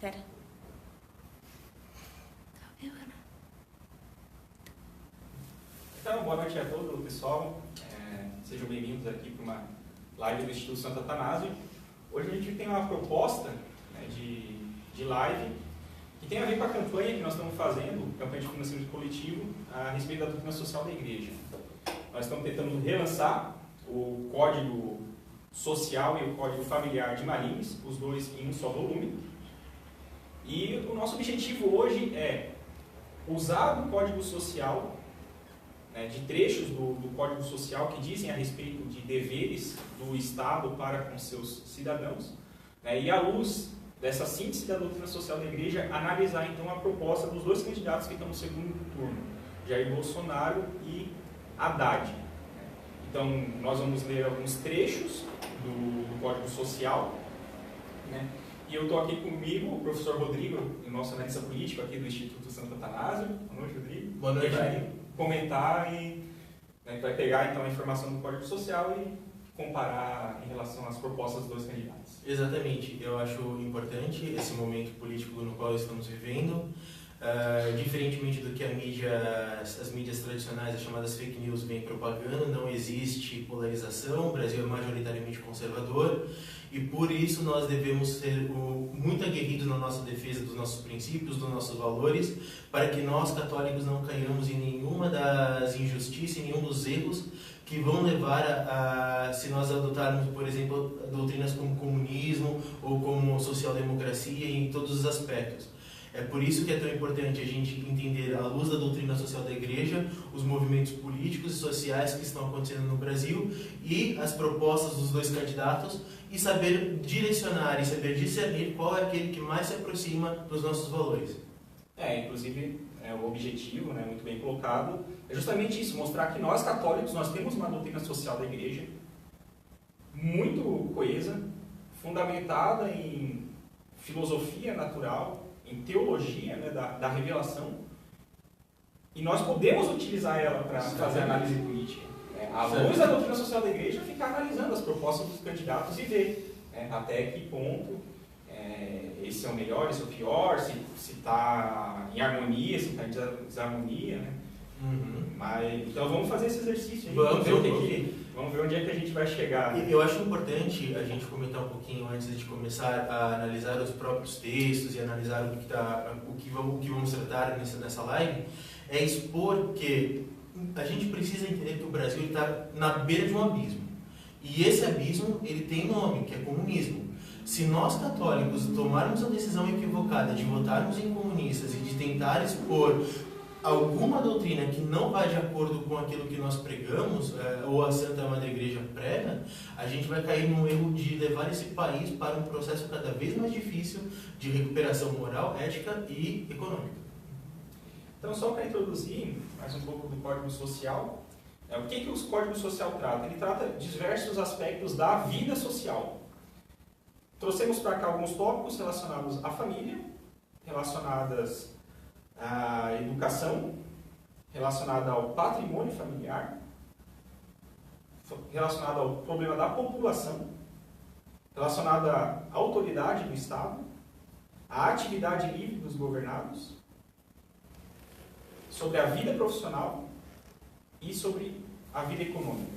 Espera. Então, boa noite a todo pessoal. Sejam bem-vindos aqui para uma live do Instituto Santo Atanásio. Hoje a gente tem uma proposta, né, de live que tem a ver com a campanha que nós estamos fazendo, campanha de financiamento coletivo, a respeito da doutrina social da Igreja. Nós estamos tentando relançar o Código Social e o Código Familiar de Malines, os dois em um só volume. E o nosso objetivo hoje é usar o Código Social, né, de trechos do Código Social que dizem a respeito de deveres do Estado para com seus cidadãos, né, e à luz dessa síntese da doutrina social da Igreja, analisar então a proposta dos dois candidatos que estão no segundo turno, Jair Bolsonaro e Haddad. Então, nós vamos ler alguns trechos do Código Social, né? E eu estou aqui comigo, o professor Rodrigo, nosso analista político aqui do Instituto Santo Atanásio. Boa noite, Rodrigo. Boa noite. Ele vai comentar e, né, vai pegar então a informação do Código Social e comparar em relação às propostas dos dois candidatos. Exatamente. Eu acho importante esse momento político no qual estamos vivendo. Diferentemente do que as mídias tradicionais, as chamadas fake news, vêm propagando, não existe polarização. O Brasil é majoritariamente conservador e por isso nós devemos ser muito aguerridos na nossa defesa dos nossos princípios, dos nossos valores, para que nós católicos não caiamos em nenhuma das injustiças, em nenhum dos erros que vão levar se nós adotarmos, por exemplo, doutrinas como comunismo ou como social-democracia em todos os aspectos. É por isso que é tão importante a gente entender, à luz da doutrina social da Igreja, os movimentos políticos e sociais que estão acontecendo no Brasil e as propostas dos dois candidatos e saber direcionar e saber discernir qual é aquele que mais se aproxima dos nossos valores. Inclusive, o objetivo, né, muito bem colocado, é justamente isso, mostrar que nós católicos, nós temos uma doutrina social da Igreja muito coesa, fundamentada em filosofia natural, em teologia, né, da revelação, e nós podemos utilizar ela para fazer análise política. À luz da doutrina social da Igreja, ficar analisando as propostas dos candidatos e ver, né, até que ponto esse é o melhor, esse é o pior, se está em harmonia, se está em desarmonia, né? Então vamos fazer esse exercício aí, vamos ver onde é que a gente vai chegar. Eu acho importante a gente comentar um pouquinho antes de começar a analisar os próprios textos e analisar o que vamos tratar nessa live, é expor que a gente precisa entender que o Brasil está na beira de um abismo. E esse abismo ele tem nome, que é comunismo. Se nós católicos tomarmos a decisão equivocada de votarmos em comunistas e de tentar expor alguma doutrina que não vai de acordo com aquilo que nós pregamos, ou a Santa Madre Igreja prega, a gente vai cair num erro de levar esse país para um processo cada vez mais difícil de recuperação moral, ética e econômica. Então, só para introduzir mais um pouco do Código Social, o que o Código Social trata? Ele trata diversos aspectos da vida social. Trouxemos para cá alguns tópicos relacionados à família, relacionadas à educação, relacionada ao patrimônio familiar, relacionada ao problema da população, relacionada à autoridade do Estado, à atividade livre dos governados, sobre a vida profissional e sobre a vida econômica.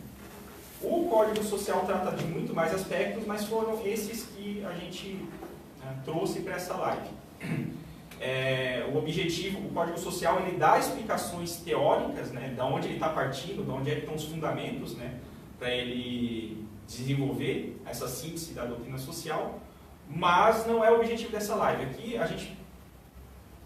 O Código Social trata de muito mais aspectos, mas foram esses que a gente trouxe para essa live. O objetivo, o Código Social, ele dá explicações teóricas, né, de onde ele está partindo, de onde estão os fundamentos, né, para ele desenvolver essa síntese da doutrina social, mas não é o objetivo dessa live. Aqui a gente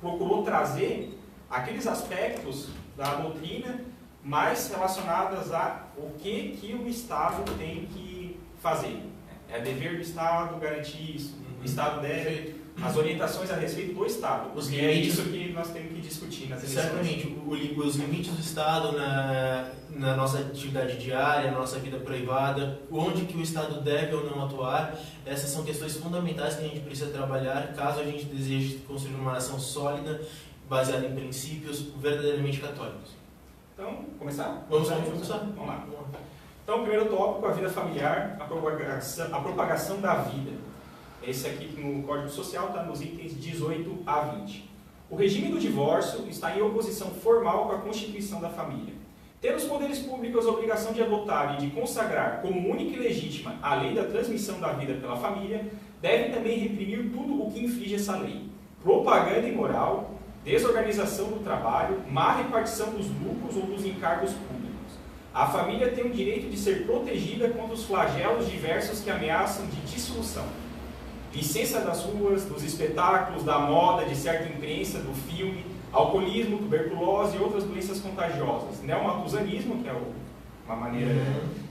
procurou trazer aqueles aspectos da doutrina mais relacionadas a o que o Estado tem que fazer. É dever do Estado garantir isso. O Estado deve... As orientações a respeito do Estado. É isso que nós temos que discutir nas eleições. Certamente. Os limites do Estado na nossa atividade diária, na nossa vida privada, onde que o Estado deve ou não atuar, essas são questões fundamentais que a gente precisa trabalhar caso a gente deseje construir uma nação sólida, baseada em princípios verdadeiramente católicos. Então, começar? Vamos começar? Vamos lá. Então, o primeiro tópico, a vida familiar, a propagação da vida. Esse aqui no Código Social está nos itens 18 a 20. O regime do divórcio está em oposição formal com a constituição da família. Ter os poderes públicos a obrigação de adotar e de consagrar como única e legítima a lei da transmissão da vida pela família, devem também reprimir tudo o que infringe essa lei. Propaganda imoral, desorganização do trabalho, má repartição dos lucros ou dos encargos públicos. A família tem o direito de ser protegida contra os flagelos diversos que ameaçam de dissolução. Licença das ruas, dos espetáculos, da moda, de certa imprensa, do filme, alcoolismo, tuberculose e outras doenças contagiosas. Neomatusanismo, que é uma maneira,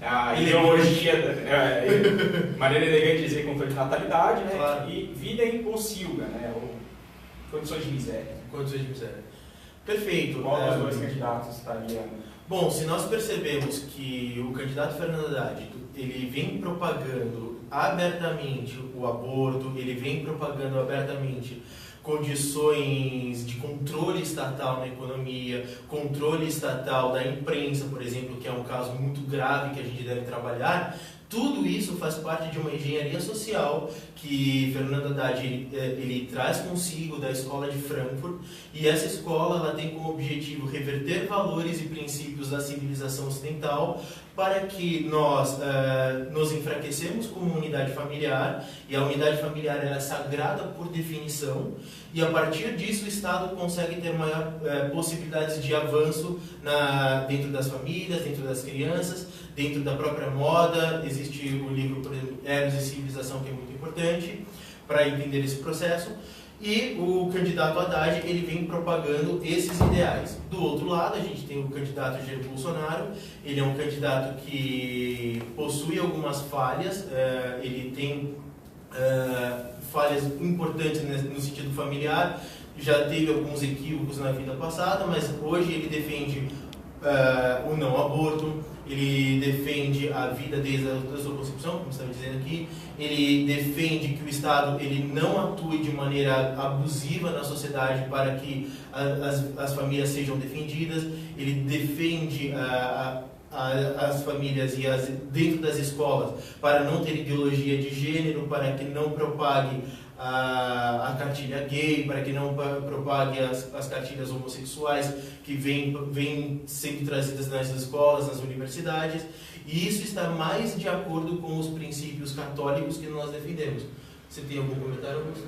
a ideologia, maneira elegante de dizer controle de natalidade, né? Claro. E vida em pocilga, né? Ou condições de miséria. Condições de miséria. Perfeito. Qual dos dois candidatos estaria? Bom, se nós percebemos que o candidato Fernando Haddad, ele vem propagando abertamente o aborto, ele vem propagando abertamente condições de controle estatal na economia, controle estatal da imprensa, por exemplo, que é um caso muito grave que a gente deve trabalhar, tudo isso faz parte de uma engenharia social que Fernando Haddad ele traz consigo da escola de Frankfurt, e essa escola ela tem como objetivo reverter valores e princípios da civilização ocidental para que nós nos enfraquecemos como unidade familiar, e a unidade familiar é sagrada por definição, e a partir disso o Estado consegue ter maior possibilidades de avanço dentro das famílias, dentro das crianças, dentro da própria moda. Existe o livro, por exemplo, Eros e Civilização, que é muito importante para entender esse processo. E o candidato Haddad, ele vem propagando esses ideais. Do outro lado, a gente tem o candidato Jair Bolsonaro. Ele é um candidato que possui algumas falhas, ele tem falhas importantes no sentido familiar, já teve alguns equívocos na vida passada, mas hoje ele defende o não aborto, ele defende a vida desde a sua concepção, como estava dizendo aqui, ele defende que o Estado ele não atue de maneira abusiva na sociedade para que as famílias sejam defendidas, ele defende as famílias e dentro das escolas para não ter ideologia de gênero, para que não propague a cartilha gay, para que não propague as cartilhas homossexuais que vêm sendo trazidas nas escolas, nas universidades, e isso está mais de acordo com os princípios católicos que nós defendemos. Você tem algum comentário, Augusto?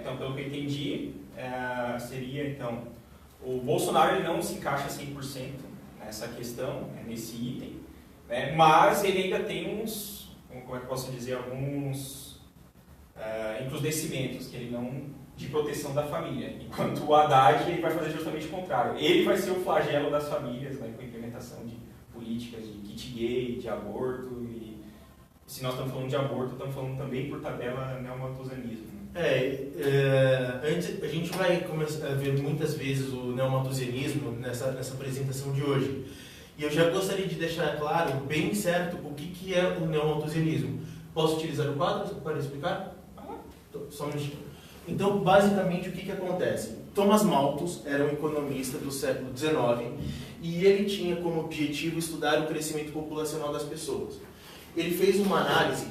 Então, pelo que eu entendi, seria, então, o Bolsonaro ele não se encaixa 100% nessa questão, nesse item, né, mas ele ainda tem uns, como é que eu posso dizer, alguns encrudecimentos que ele não, de proteção da família, enquanto o Haddad ele vai fazer justamente o contrário. Ele vai ser o flagelo das famílias, né, com a implementação de políticas de kit gay, de aborto, e se nós estamos falando de aborto, estamos falando também, por tabela, neomatusanismo. Antes, a gente vai começar a ver muitas vezes o neomatusianismo nessa apresentação de hoje. E eu já gostaria de deixar claro, bem certo, o que é o neomatusianismo. Posso utilizar o quadro para explicar? Só um minutinho. Então, basicamente, o que acontece? Thomas Malthus era um economista do século XIX e ele tinha como objetivo estudar o crescimento populacional das pessoas. Ele fez uma análise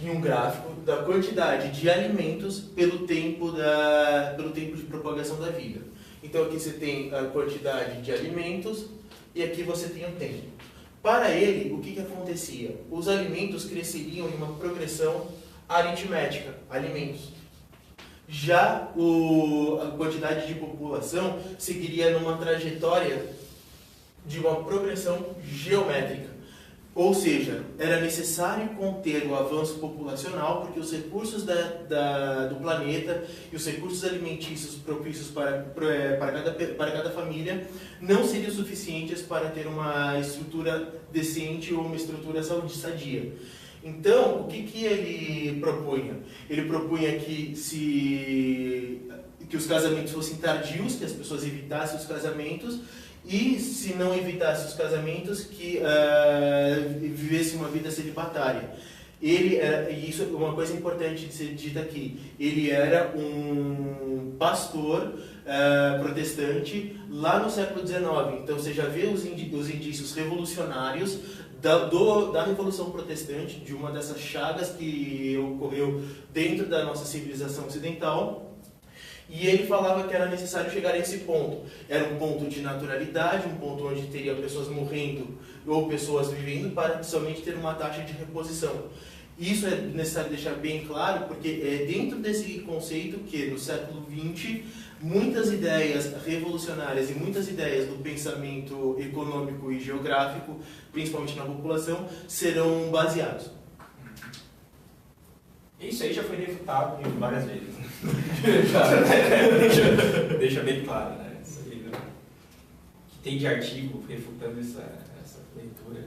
em um gráfico da quantidade de alimentos pelo tempo de propagação da vida. Então, aqui você tem a quantidade de alimentos e aqui você tem o tempo. Para ele, o que acontecia? Os alimentos cresceriam em uma progressão aritmética, alimentos. Já a quantidade de população seguiria numa trajetória de uma progressão geométrica. Ou seja, era necessário conter o avanço populacional porque os recursos do planeta e os recursos alimentícios propícios para cada família não seriam suficientes para ter uma estrutura decente ou uma estrutura sadia. Então, o que ele propunha? Ele propunha que os casamentos fossem tardios, que as pessoas evitassem os casamentos, e, se não evitassem os casamentos, que vivessem uma vida celibatária. E isso é uma coisa importante de ser dita aqui, ele era um pastor protestante lá no século XIX, então você já vê os indícios revolucionários da Revolução Protestante, de uma dessas chagas que ocorreu dentro da nossa civilização ocidental. E ele falava que era necessário chegar a esse ponto. Era um ponto de naturalidade, um ponto onde teria pessoas morrendo ou pessoas vivendo para somente ter uma taxa de reposição. Isso é necessário deixar bem claro, porque é dentro desse conceito que, no século XX, muitas ideias revolucionárias e muitas ideias do pensamento econômico e geográfico, principalmente na população, serão baseados. Isso aí já foi refutado várias vezes. Deixa bem claro, né? Isso aí, né? Que tem de artigo refutando essa leitura.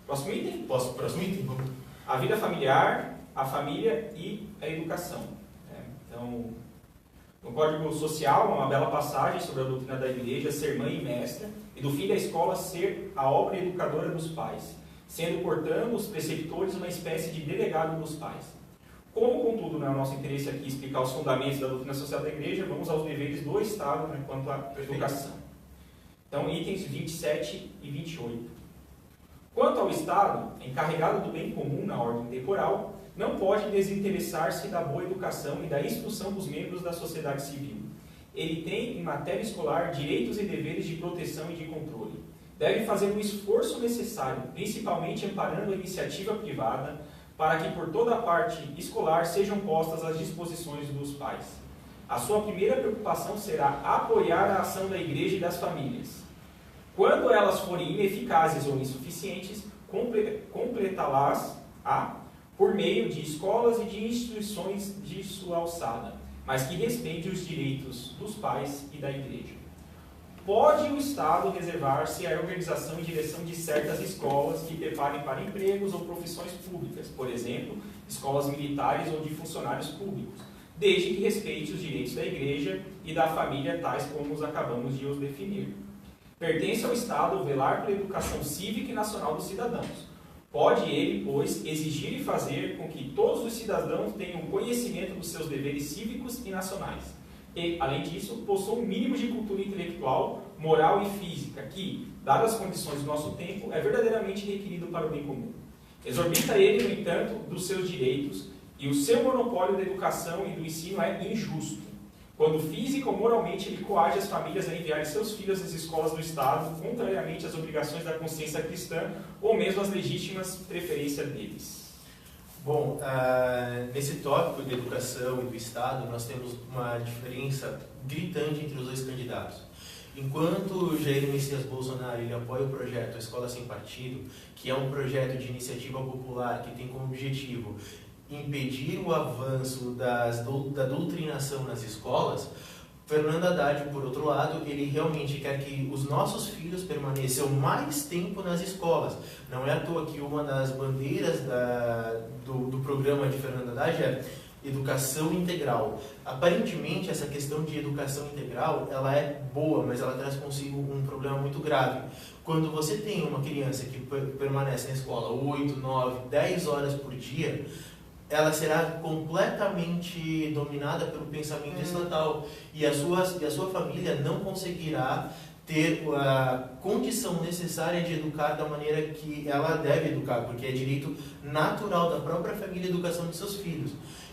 Próximo item? Próximo item? Vamos. A vida familiar, a família e a educação. Então, no Código Social, uma bela passagem sobre a doutrina da Igreja ser mãe e mestra, e do fim da escola ser a obra educadora dos pais, sendo, portanto, os preceptores uma espécie de delegado dos pais. Como, contudo, não é o nosso interesse aqui explicar os fundamentos da doutrina social da Igreja, vamos aos deveres do Estado, né, quanto à educação. Então, itens 27 e 28. Quanto ao Estado, encarregado do bem comum na ordem temporal, não pode desinteressar-se da boa educação e da instrução dos membros da sociedade civil. Ele tem, em matéria escolar, direitos e deveres de proteção e de controle. Deve fazer o esforço necessário, principalmente amparando a iniciativa privada, para que por toda a parte escolar sejam postas as disposições dos pais. A sua primeira preocupação será apoiar a ação da Igreja e das famílias. Quando elas forem ineficazes ou insuficientes, completá-las por meio de escolas e de instituições de sua alçada, mas que respeite os direitos dos pais e da Igreja. Pode o Estado reservar-se a organização e direção de certas escolas que preparem para empregos ou profissões públicas, por exemplo, escolas militares ou de funcionários públicos, desde que respeite os direitos da Igreja e da família, tais como os acabamos de os definir. Pertence ao Estado velar pela educação cívica e nacional dos cidadãos. Pode ele, pois, exigir e fazer com que todos os cidadãos tenham conhecimento dos seus deveres cívicos e nacionais. E, além disso, possua um mínimo de cultura intelectual, moral e física, que, dadas as condições do nosso tempo, é verdadeiramente requerido para o bem comum. Exorbita ele, no entanto, dos seus direitos, e o seu monopólio da educação e do ensino é injusto, quando física ou moralmente ele coage as famílias a enviarem seus filhos às escolas do Estado, contrariamente às obrigações da consciência cristã, ou mesmo às legítimas preferências deles. Bom, nesse tópico de educação e do Estado, nós temos uma diferença gritante entre os dois candidatos. Enquanto Jair Messias Bolsonaro ele apoia o projeto Escola Sem Partido, que é um projeto de iniciativa popular que tem como objetivo impedir o avanço da doutrinação nas escolas, Fernando Haddad, por outro lado, ele realmente quer que os nossos filhos permaneçam mais tempo nas escolas. Não é à toa que uma das bandeiras do programa de Fernando Haddad é educação integral. Aparentemente, essa questão de educação integral, ela é boa, mas ela traz consigo um problema muito grave. Quando você tem uma criança que permanece na escola 8, 9, 10 horas por dia, ela será completamente dominada pelo pensamento estatal e a sua família não conseguirá ter a condição necessária de educar da maneira que ela deve educar, porque é direito natural da própria família a educação de seus filhos.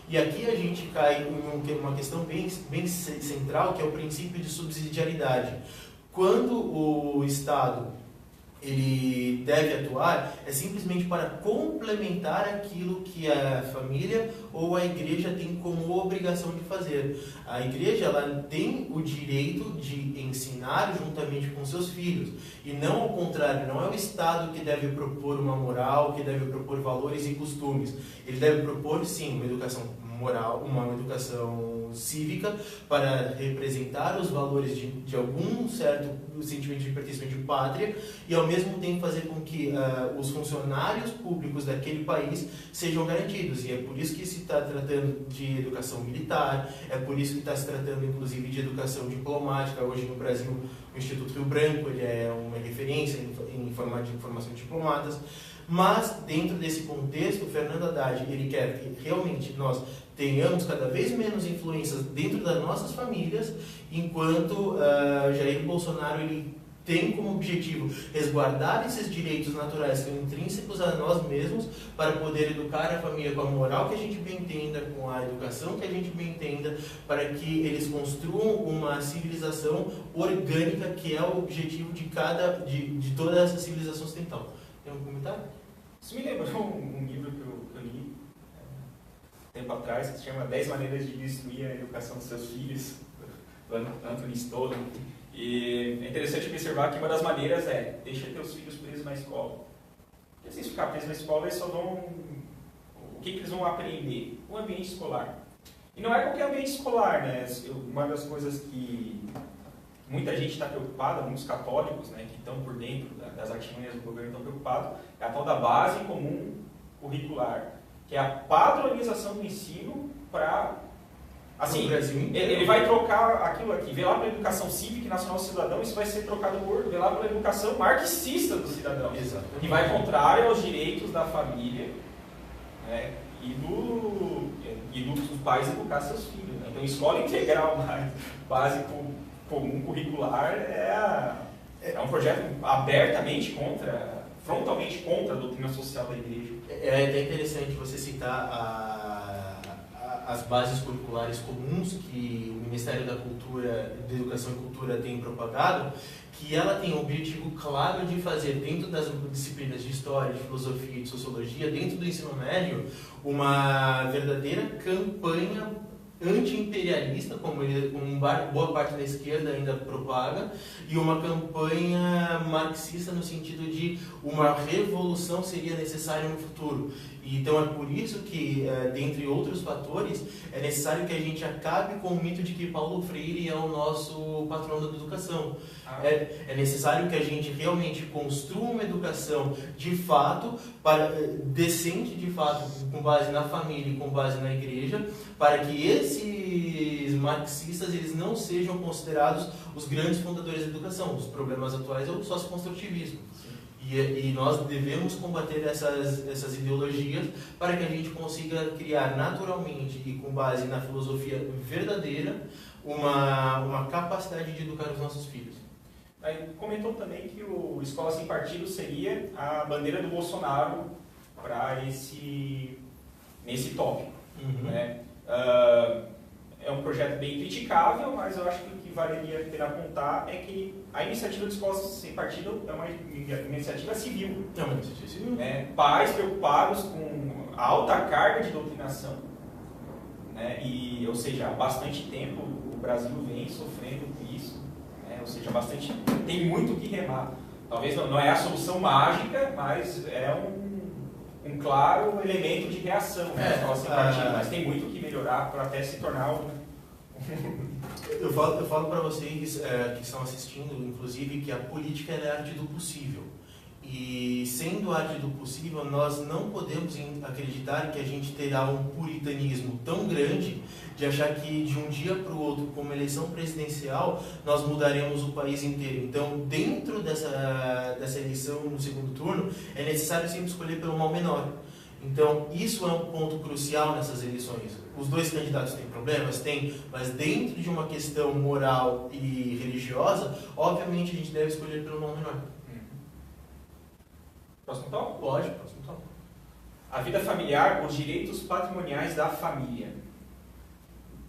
E aqui a gente cai em uma questão bem central, que é o princípio de subsidiariedade. Quando o Estado ele deve atuar, é simplesmente para complementar aquilo que a família ou a igreja tem como obrigação de fazer. A igreja ela tem o direito de ensinar juntamente com seus filhos, e não ao contrário, não é o Estado que deve propor uma moral, que deve propor valores e costumes. Ele deve propor, sim, uma educação moral, uma educação cívica para representar os valores de algum certo sentimento de pertencimento de pátria e ao mesmo tempo fazer com que os funcionários públicos daquele país sejam garantidos. E é por isso que se está tratando de educação militar, é por isso que está se tratando inclusive de educação diplomática. Hoje no Brasil o Instituto Rio Branco ele é uma referência em formação de diplomatas. Mas, dentro desse contexto, Fernando Haddad ele quer que realmente nós tenhamos cada vez menos influências dentro das nossas famílias, enquanto Jair Bolsonaro ele tem como objetivo resguardar esses direitos naturais que são intrínsecos a nós mesmos para poder educar a família com a moral que a gente bem entenda, com a educação que a gente bem entenda, para que eles construam uma civilização orgânica que é o objetivo de toda essa civilização ocidental. Tem algum comentário? Isso me lembrou um livro que eu li tempo atrás, que se chama 10 Maneiras de Destruir a Educação dos Seus Filhos, do Anthony Stollen. E é interessante observar que uma das maneiras é deixa teus filhos presos na escola. Porque se eles ficarem presos na escola, eles só vão... O que eles vão aprender? O ambiente escolar. E não é qualquer ambiente escolar, né? Uma das coisas que muita gente está preocupada, muitos católicos, né, que estão por dentro das artimanhas do governo estão preocupados, é a tal da base comum curricular, que é a padronização do ensino para... Assim, ele vai trocar aquilo aqui, velar pela educação cívica e nacional do cidadão, isso vai ser trocado por velar pela educação marxista do cidadão. Exatamente. Que vai contrário aos direitos da família, né, e dos pais educar seus filhos. Né? Então, escola integral básico comum curricular é um projeto abertamente frontalmente contra a doutrina social da igreja. É até interessante você citar as bases curriculares comuns que o Ministério da Educação e Cultura tem propagado, que ela tem o objetivo claro de fazer, dentro das disciplinas de História, de Filosofia e de Sociologia, dentro do ensino médio, uma verdadeira campanha anti-imperialista, como boa parte da esquerda ainda propaga, e uma campanha marxista no sentido de uma revolução seria necessária no futuro. Então é por isso que, dentre outros fatores, é necessário que a gente acabe com o mito de que Paulo Freire é o nosso patrono da educação. É necessário que a gente realmente construa uma educação de fato, decente de fato, com base na família e com base na igreja, para que esses marxistas eles não sejam considerados os grandes fundadores da educação. Os problemas atuais é o socioconstrutivismo. E nós devemos combater essas ideologias para que a gente consiga criar naturalmente e com base na filosofia verdadeira uma capacidade de educar os nossos filhos. Aí comentou também que o Escola Sem Partido seria a bandeira do Bolsonaro para nesse tópico. Uhum. Né? É um projeto bem criticável, mas eu acho que o que valeria a pena apontar é que a iniciativa do Escola Sem Partido é uma iniciativa civil. É uma iniciativa civil. Pais preocupados com a alta carga de doutrinação, né? Ou seja, há bastante tempo o Brasil vem sofrendo com isso, né? Ou seja, tem muito o que remar. Talvez não é a solução mágica, mas é um claro elemento de reação, né? Escola Sem Partido, mas tem muito o que melhorar para até se tornar Eu falo para vocês que estão assistindo, inclusive, que a política é a arte do possível. E sendo a arte do possível, nós não podemos acreditar que a gente terá um puritanismo tão grande de achar que de um dia para o outro, com uma eleição presidencial, nós mudaremos o país inteiro. Então, dentro dessa eleição no segundo turno, é necessário sempre escolher pelo mal menor. Então, isso é um ponto crucial nessas eleições. Os dois candidatos têm problemas? Tem, mas dentro de uma questão moral e religiosa, obviamente a gente deve escolher pelo mal menor. Próximo tópico? Pode, próximo tópico. A vida familiar, os direitos patrimoniais da família.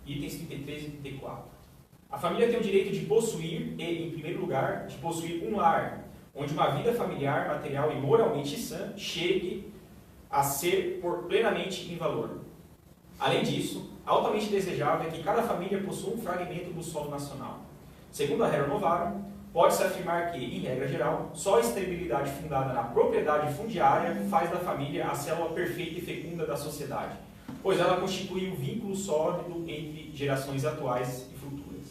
Itens 33 e 34. A família tem o direito de possuir e, em primeiro lugar, de possuir um lar, onde uma vida familiar, material e moralmente sã chegue a ser por plenamente em valor. Além disso, altamente desejável é que cada família possua um fragmento do solo nacional. Segundo a Rerum Novarum, pode-se afirmar que, em regra geral, só a estabilidade fundada na propriedade fundiária faz da família a célula perfeita e fecunda da sociedade, pois ela constitui o vínculo sólido entre gerações atuais e futuras.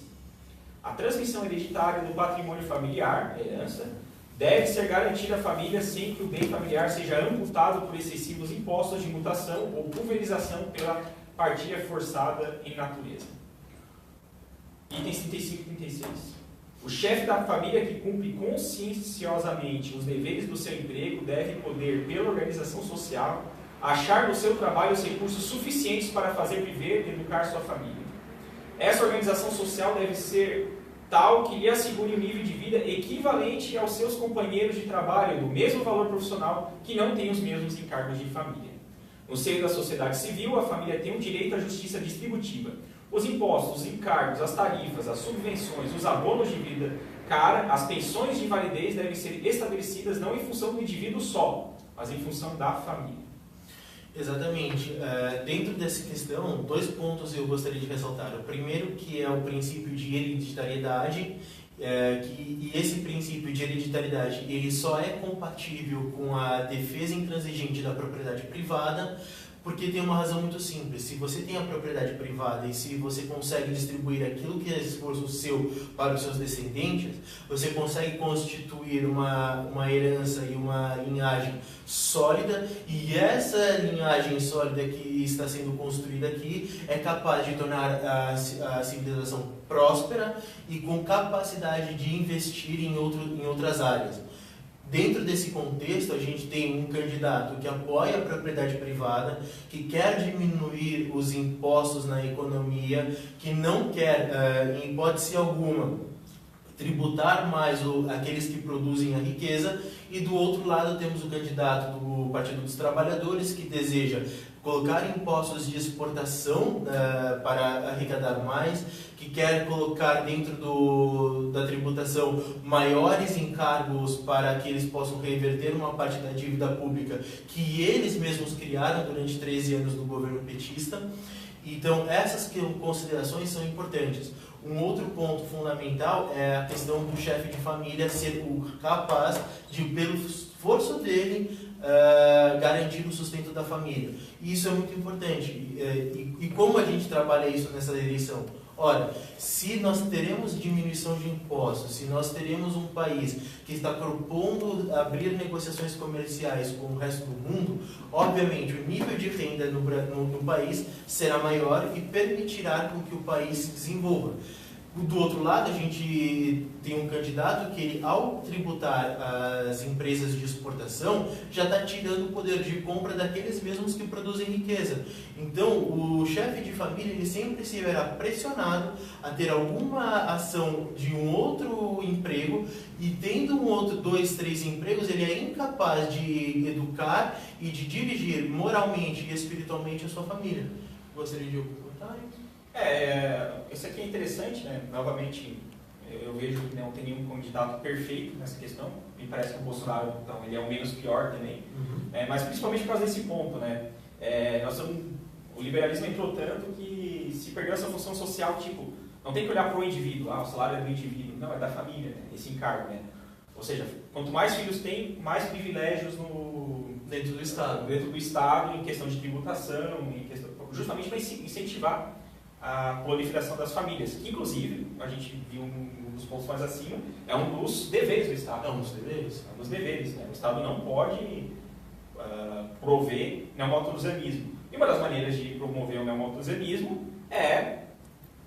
A transmissão hereditária do patrimônio familiar, herança, deve ser garantida à família sem que o bem familiar seja amputado por excessivos impostos de mutação ou pulverização pela partilha forçada em natureza. Itens 35 e 36. O chefe da família que cumpre conscienciosamente os deveres do seu emprego deve poder, pela organização social, achar no seu trabalho os recursos suficientes para fazer viver e educar sua família. Essa organização social deve ser tal que lhe assegure um nível de vida equivalente aos seus companheiros de trabalho do mesmo valor profissional que não têm os mesmos encargos de família. No seio da sociedade civil, a família tem o direito à justiça distributiva. Os impostos, os encargos, as tarifas, as subvenções, os abonos de vida cara, as pensões de invalidez devem ser estabelecidas não em função do indivíduo só, mas em função da família. Exatamente. Dentro dessa questão, 2 pontos eu gostaria de ressaltar. O primeiro, que é o princípio de hereditariedade, e esse princípio de hereditariedade ele só é compatível com a defesa intransigente da propriedade privada, porque tem uma razão muito simples. Se você tem a propriedade privada e se você consegue distribuir aquilo que é esforço seu para os seus descendentes, você consegue constituir uma herança e uma linhagem sólida, e essa linhagem sólida que está sendo construída aqui é capaz de tornar a civilização próspera e com capacidade de investir em outras áreas. Dentro desse contexto, a gente tem um candidato que apoia a propriedade privada, que quer diminuir os impostos na economia, que não quer, em hipótese alguma, tributar mais aqueles que produzem a riqueza, e do outro lado temos o candidato do Partido dos Trabalhadores, que deseja colocar impostos de exportação para arrecadar mais, que quer colocar dentro da tributação maiores encargos para que eles possam reverter uma parte da dívida pública que eles mesmos criaram durante 13 anos do governo petista. Então, essas considerações são importantes. Um outro ponto fundamental é a questão do chefe de família ser capaz de, pelo esforço dele, garantir o sustento da família. E isso é muito importante. E como a gente trabalha isso nessa eleição? Ora, se nós teremos diminuição de impostos, se nós teremos um país que está propondo abrir negociações comerciais com o resto do mundo, obviamente o nível de renda no país será maior e permitirá com que o país se desenvolva. Do outro lado, a gente tem um candidato que, ele, ao tributar as empresas de exportação, já está tirando o poder de compra daqueles mesmos que produzem riqueza. Então, o chefe de família ele sempre se verá pressionado a ter alguma ação de um outro emprego, e tendo 2, 3 empregos, ele é incapaz de educar e de dirigir moralmente e espiritualmente a sua família. Gostaria de algum comentário? Isso aqui é interessante, né? Novamente, eu vejo que não tem nenhum candidato perfeito nessa questão. Me parece que o Bolsonaro, então, ele é o menos pior também. Mas principalmente por causa desse ponto, né? O liberalismo entrou tanto que se perdeu essa função social, tipo, não tem que olhar para o indivíduo, o salário é do indivíduo, não, é da família, né? Esse encargo, né? Ou seja, quanto mais filhos tem, mais privilégios dentro do Estado, em questão de tributação, justamente para incentivar a proliferação das famílias, que inclusive, a gente viu um dos pontos mais acima, é um dos deveres do Estado. É um dos deveres? É um dos deveres, né? O Estado não pode prover neomalthusianismo. E uma das maneiras de promover o neomalthusianismo é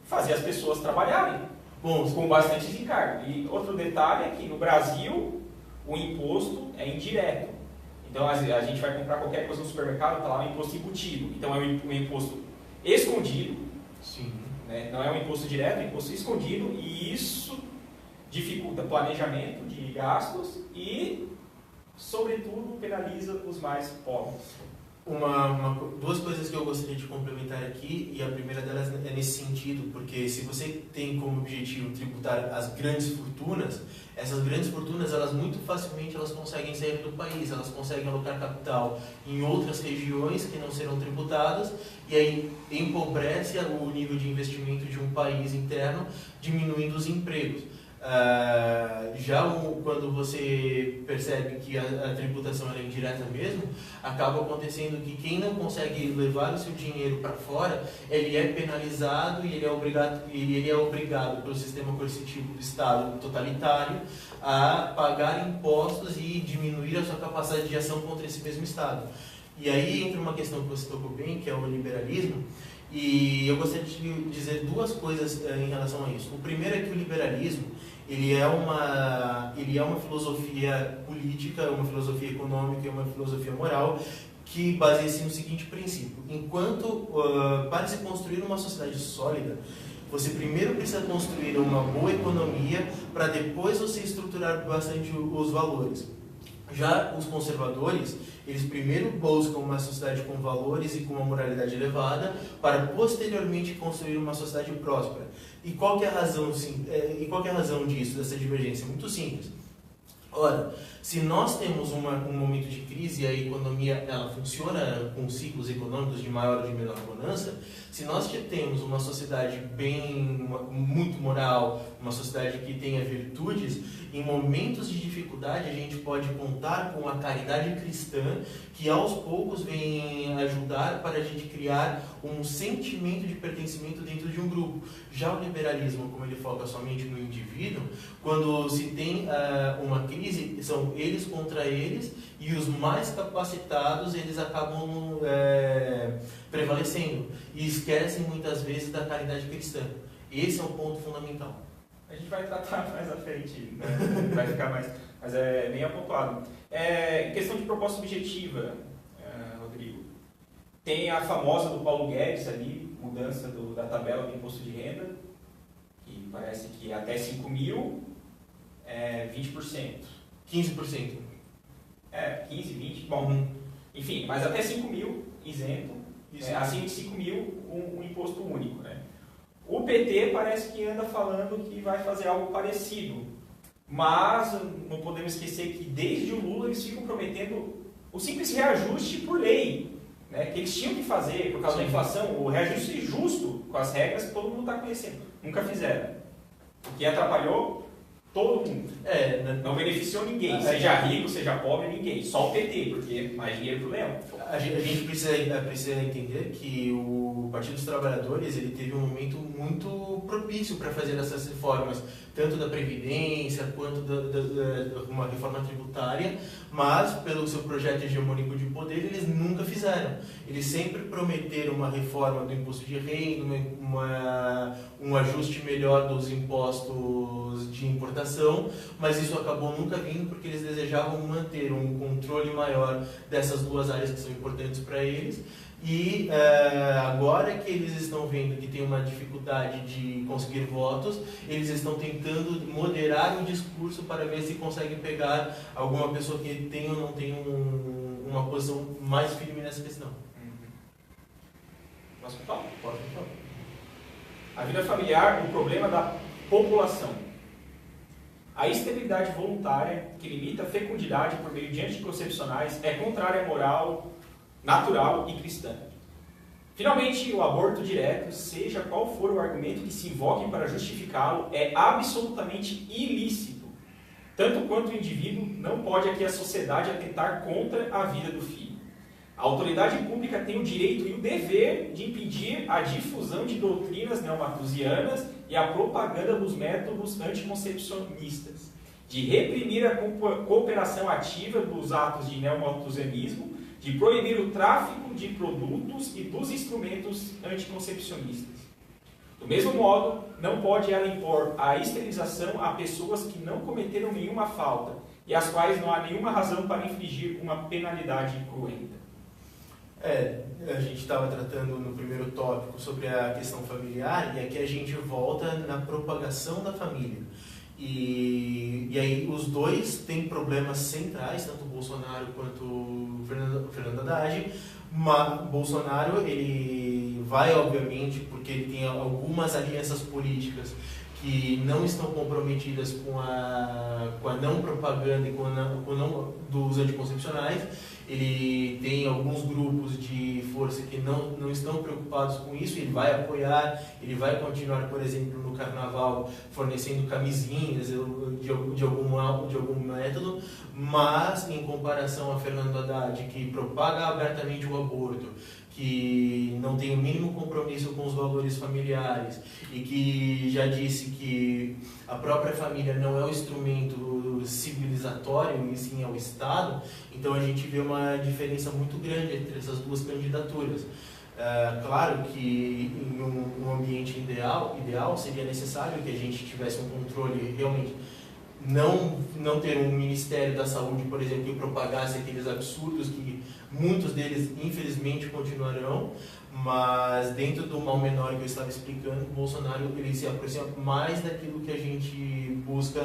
fazer as pessoas trabalharem com bastante encargo. E outro detalhe é que no Brasil o imposto é indireto. Então a gente vai comprar qualquer coisa no supermercado, está lá um imposto embutido. Então é um imposto escondido. Sim. Né? Não é um imposto direto, é um imposto escondido, e isso dificulta planejamento de gastos e, sobretudo, penaliza os mais pobres. 2 coisas que eu gostaria de complementar aqui, e a primeira delas é nesse sentido, porque se você tem como objetivo tributar as grandes fortunas, essas grandes fortunas, elas muito facilmente elas conseguem sair do país, elas conseguem alocar capital em outras regiões que não serão tributadas, e aí empobrece o nível de investimento de um país interno, diminuindo os empregos. Quando você percebe que a tributação é indireta mesmo, acaba acontecendo que quem não consegue levar o seu dinheiro para fora, ele é penalizado e ele é obrigado pelo sistema coercitivo do Estado totalitário a pagar impostos e diminuir a sua capacidade de ação contra esse mesmo Estado. E aí entra uma questão que você tocou bem, que é o liberalismo, e eu gostaria de dizer 2 coisas em relação a isso. O primeiro é que o liberalismo ele é uma filosofia política, uma filosofia econômica e uma filosofia moral que baseia-se no seguinte princípio: enquanto, para se construir uma sociedade sólida, você primeiro precisa construir uma boa economia para depois você estruturar bastante os valores. Já os conservadores, eles primeiro buscam uma sociedade com valores e com uma moralidade elevada para posteriormente construir uma sociedade próspera. E qual que é a razão, disso, dessa divergência? Muito simples. Ora, se nós temos um momento de crise e a economia ela funciona com ciclos econômicos de maior ou de menor bonança, se nós temos uma sociedade muito moral, uma sociedade que tenha virtudes, em momentos de dificuldade a gente pode contar com a caridade cristã que aos poucos vem ajudar para a gente criar um sentimento de pertencimento dentro de um grupo. Já o liberalismo, como ele foca somente no indivíduo, quando se tem uma crise, são eles contra eles e os mais capacitados eles acabam prevalecendo e esquecem muitas vezes da caridade cristã. Esse é um ponto fundamental. A gente vai tratar mais à frente, né? Vai ficar mais, mas é bem apontado. Em questão de proposta objetiva, Rodrigo, tem a famosa do Paulo Guedes ali, mudança da tabela do imposto de renda, que parece que até 5 mil é 20%. 15%. 15, 20, bom, enfim, mas até 5 mil isento, acima de 5 mil um imposto único, né? O PT parece que anda falando que vai fazer algo parecido, mas não podemos esquecer que desde o Lula eles ficam prometendo o simples reajuste por lei, né, que eles tinham que fazer por causa da inflação, o reajuste justo com as regras que todo mundo está conhecendo. Nunca fizeram. O que atrapalhou todo mundo. Não beneficiou ninguém, seja rico, seja pobre, ninguém. Só o PT, porque mais dinheiro pro leão. A gente precisa entender que o Partido dos Trabalhadores ele teve um momento muito propício para fazer essas reformas, tanto da Previdência quanto de uma reforma tributária, mas pelo seu projeto hegemônico de poder eles nunca fizeram. Eles sempre prometeram uma reforma do imposto de renda, um ajuste melhor dos impostos de importação, mas isso acabou nunca vindo porque eles desejavam manter um controle maior dessas duas áreas que são importantes para eles. E agora que eles estão vendo que tem uma dificuldade de conseguir votos, eles estão tentando moderar o discurso para ver se conseguem pegar alguma pessoa que tem ou não tem uma posição mais firme nessa questão. Posso falar? Pode falar. A vida familiar, o problema da população. A esterilidade voluntária, que limita a fecundidade por meio de anticoncepcionais, é contrária à moral natural e cristã. Finalmente, o aborto direto, seja qual for o argumento que se invoque para justificá-lo, é absolutamente ilícito. Tanto quanto o indivíduo, não pode aqui a sociedade atentar contra a vida do filho. A autoridade pública tem o direito e o dever de impedir a difusão de doutrinas neomalthusianas e a propaganda dos métodos anticoncepcionistas, de reprimir a cooperação ativa dos atos de neomalthusianismo, de proibir o tráfico de produtos e dos instrumentos anticoncepcionistas. Do mesmo modo, não pode ela impor a esterilização a pessoas que não cometeram nenhuma falta e às quais não há nenhuma razão para infligir uma penalidade cruenta. A gente estava tratando no primeiro tópico sobre a questão familiar e aqui a gente volta na propagação da família. E aí os dois têm problemas centrais, tanto o Bolsonaro quanto o Fernando Haddad. Mas Bolsonaro ele vai, obviamente, porque ele tem algumas alianças políticas que não estão comprometidas com a não propaganda e com o não dos anticoncepcionais. Ele tem alguns grupos de força que não estão preocupados com isso, ele vai apoiar, ele vai continuar, por exemplo, no carnaval, fornecendo camisinhas de algum método, mas em comparação a Fernando Haddad, que propaga abertamente o aborto, que não tem o mínimo compromisso com os valores familiares e que já disse que a própria família não é o instrumento civilizatório, e sim é o Estado, então a gente vê uma diferença muito grande entre essas duas candidaturas. Claro que em um ambiente ideal seria necessário que a gente tivesse um controle realmente não ter um Ministério da Saúde, por exemplo, que propagasse aqueles absurdos que muitos deles, infelizmente, continuarão, mas dentro do mal menor que eu estava explicando, o Bolsonaro ele se aproxima mais daquilo que a gente busca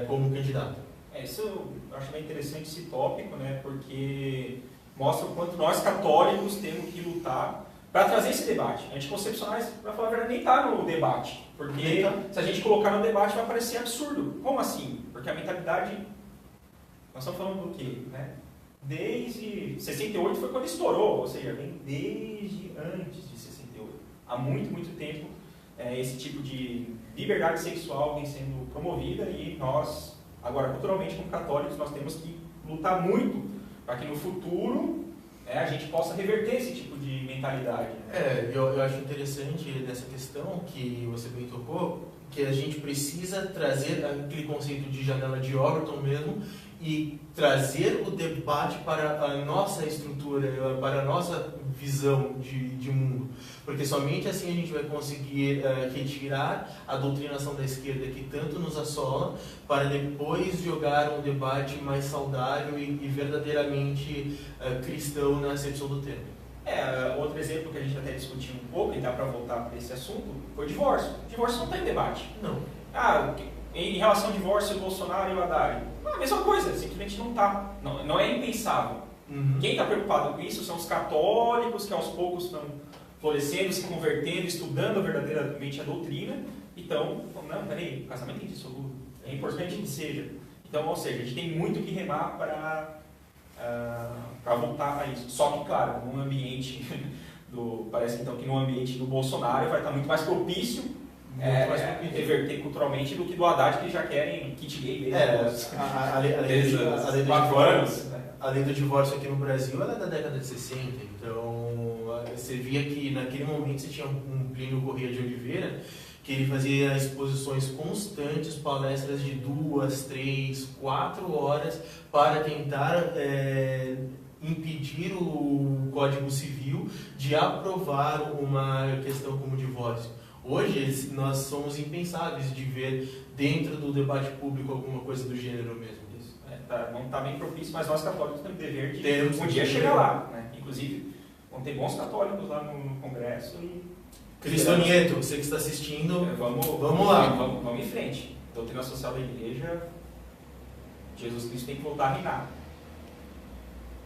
como candidato. Isso eu acho bem interessante esse tópico, né, porque mostra o quanto nós católicos temos que lutar para trazer esse debate. Anticoncepcionais, para falar a verdade, nem está no debate, porque se a gente colocar no debate vai parecer absurdo. Como assim? Porque a mentalidade, nós estamos falando do quê? Né? Desde 68 foi quando estourou, ou seja, vem desde antes de 68. Há muito, muito tempo esse tipo de liberdade sexual vem sendo promovida e nós, agora culturalmente como católicos, nós temos que lutar muito para que no futuro a gente possa reverter esse tipo de mentalidade. Eu acho interessante dessa questão que você bem tocou, que a gente precisa trazer aquele conceito de janela de Overton mesmo e trazer o debate para a nossa estrutura, para a nossa visão de mundo. Porque somente assim a gente vai conseguir retirar a doutrinação da esquerda que tanto nos assola, para depois jogar um debate mais saudável e verdadeiramente cristão na acepção do termo. Outro exemplo que a gente até discutiu um pouco, e dá para voltar para esse assunto, foi o divórcio. O divórcio não tem debate. Não. Em relação ao divórcio do Bolsonaro e o Haddad, a mesma coisa, simplesmente não está. Não é impensável. Uhum. Quem está preocupado com isso são os católicos que aos poucos estão florescendo, se convertendo, estudando verdadeiramente a doutrina. Então, não, peraí, o casamento é indissolúvel. É importante que seja. Então, ou seja, a gente tem muito que remar para voltar a isso. Só que, claro, num ambiente parece então que no ambiente do Bolsonaro vai estar muito mais propício reverter culturalmente do que do Haddad, que já querem kit gay desde os 4 anos. A lei do divórcio aqui no Brasil ela é da década de 60, então você via que naquele momento você tinha um Plínio Corrêa de Oliveira que ele fazia exposições constantes, palestras de 2, 3, 4 horas para tentar impedir o Código Civil de aprovar uma questão como divórcio. Hoje nós somos impensáveis de ver dentro do debate público alguma coisa do gênero mesmo. Não está bem propício, mas nós católicos temos o dever de um dia chegar lá. Né? Inclusive, vão ter bons católicos lá no Congresso. Cristo Nieto, você que está assistindo, vamos lá. Vamos em frente. Doutrina social da igreja, Jesus Cristo tem que voltar a reinar.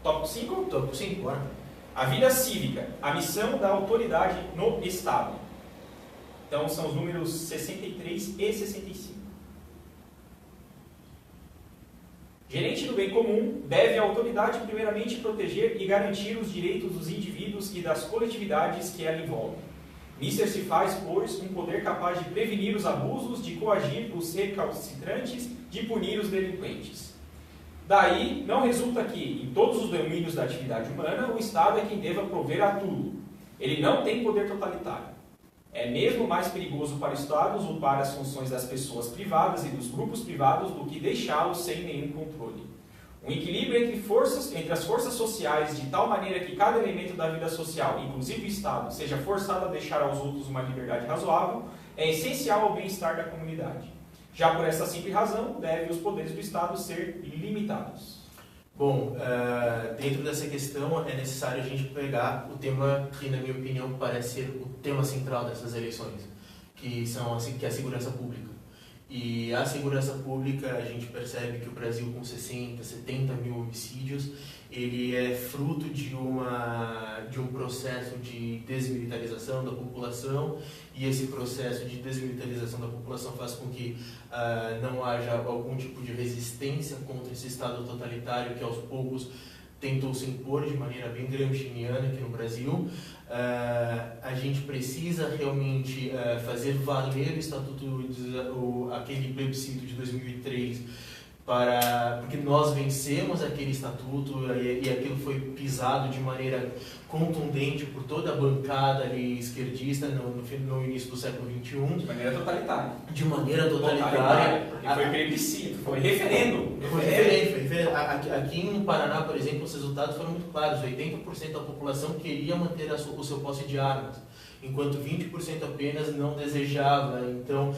Tópico 5? Tópico 5, bora. A vida cívica, a missão da autoridade no Estado. Então, são os números 63 e 65. Gerente do bem comum deve a autoridade primeiramente proteger e garantir os direitos dos indivíduos e das coletividades que ela envolve. Nisso se faz, pois, um poder capaz de prevenir os abusos, de coagir os recalcitrantes, de punir os delinquentes. Daí, não resulta que, em todos os domínios da atividade humana, o Estado é quem deva prover a tudo. Ele não tem poder totalitário. É mesmo mais perigoso para o Estado usurpar as funções das pessoas privadas e dos grupos privados do que deixá-los sem nenhum controle. Um equilíbrio entre as forças sociais de tal maneira que cada elemento da vida social, inclusive o Estado, seja forçado a deixar aos outros uma liberdade razoável, é essencial ao bem-estar da comunidade. Já por essa simples razão, devem os poderes do Estado ser limitados. Bom, dentro dessa questão é necessário a gente pegar o tema que, na minha opinião, parece ser o tema central dessas eleições, que é a segurança pública. E a segurança pública, a gente percebe que o Brasil, com 60, 70 mil homicídios, ele é fruto de um processo de desmilitarização da população, e esse processo de desmilitarização da população faz com que não haja algum tipo de resistência contra esse Estado totalitário que aos poucos tentou se impor de maneira bem gramsciana aqui no Brasil. A gente precisa realmente fazer valer o Estatuto, aquele plebiscito de 2003, porque nós vencemos aquele estatuto e aquilo foi pisado de maneira contundente por toda a bancada ali esquerdista no início do século XXI. De maneira totalitária. De maneira totalitária. Porque foi plebiscito, foi referendo. Foi referendo. Aqui no Paraná, por exemplo, os resultados foram muito claros. 80% da população queria manter o seu posse de armas, enquanto 20% apenas não desejava. Então,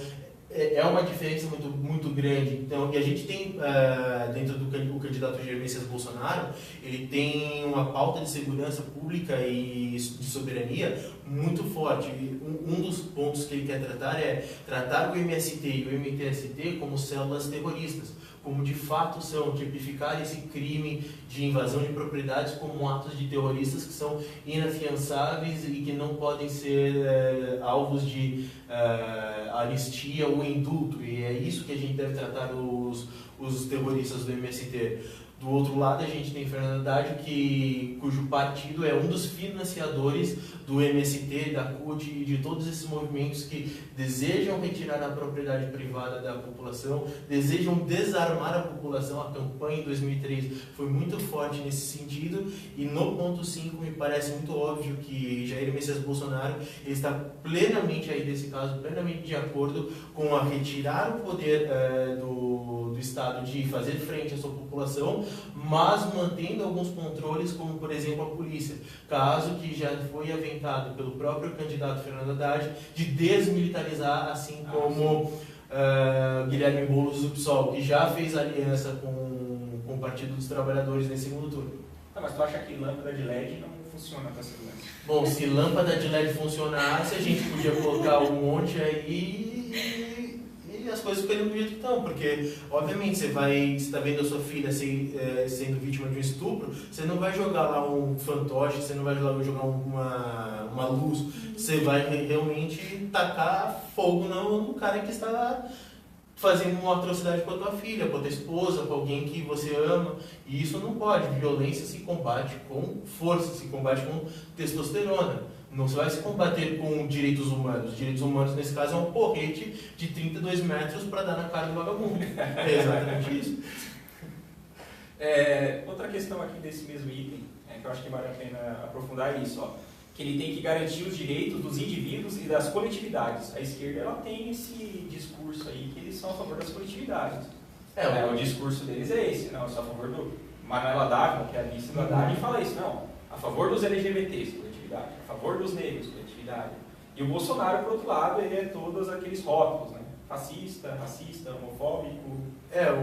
é uma diferença muito grande. Então, e a gente tem, dentro do candidato Jair Messias Bolsonaro, ele tem uma pauta de segurança pública e de soberania muito forte. Um dos pontos que ele quer tratar é tratar o MST e o MTST como células terroristas, como de fato são, tipificar esse crime de invasão de propriedades como atos de terroristas que são inafiançáveis e que não podem ser alvos de anistia ou indulto, e é isso que a gente deve tratar os terroristas do MST. Do outro lado, a gente tem Fernando Haddad, cujo partido é um dos financiadores do MST, da CUT e de todos esses movimentos que desejam retirar a propriedade privada da população, desejam desarmar a população. A campanha em 2003 foi muito forte nesse sentido, e no ponto 5 me parece muito óbvio que Jair Messias Bolsonaro está plenamente, aí nesse caso, plenamente de acordo com a retirar o poder do Estado de fazer frente à sua população, mas mantendo alguns controles, como por exemplo a polícia, caso que já foi aventado pelo próprio candidato Fernando Haddad de desmilitarizar, assim como Guilherme Boulos do PSOL, que já fez aliança com o Partido dos Trabalhadores nesse segundo turno. Mas tu acha que lâmpada de LED não funciona para segurança? Bom, se lâmpada de LED funcionasse, a gente podia colocar um monte aí e as coisas ficariam do jeito que estão, porque obviamente você está vendo a sua filha sendo vítima de um estupro, você não vai jogar lá um fantoche, você não vai jogar uma luz, você vai realmente tacar fogo no cara que está fazendo uma atrocidade com a tua filha, com a tua esposa, com alguém que você ama, e isso não pode. Violência se combate com força, se combate com testosterona. Não se vai se combater com direitos humanos. Direitos humanos, nesse caso, é um porrete de 32 metros para dar na cara do vagabundo. É exatamente isso. Outra questão aqui desse mesmo item, que eu acho que vale a pena aprofundar, é isso, ó, que ele tem que garantir os direitos dos indivíduos e das coletividades. A esquerda ela tem esse discurso aí que eles são a favor das coletividades. O discurso deles é esse, não, eu sou a favor do Manuela Dávila, que é a vice do Haddad, e fala isso, não, a favor dos LGBTs, coletividade, a favor dos negros, coletividade. E o Bolsonaro, por outro lado, ele é todos aqueles rótulos, né? Fascista, racista, homofóbico,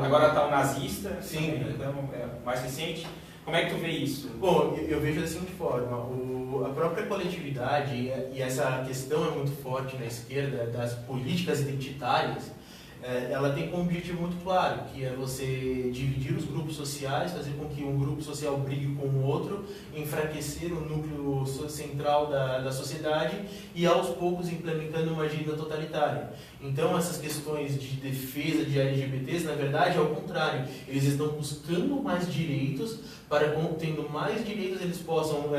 agora está o nazista, sim, também, então, mais recente. Como é que tu vê isso? Bom, eu vejo da seguinte forma, a própria coletividade, e essa questão é muito forte na esquerda, das políticas identitárias, ela tem como objetivo muito claro, que é você dividir os grupos sociais, fazer com que um grupo social brigue com o outro, enfraquecer o núcleo central da sociedade e aos poucos implementando uma agenda totalitária. Então essas questões de defesa de LGBTs, na verdade, é o contrário. Eles estão buscando mais direitos para, tendo mais direitos, eles possam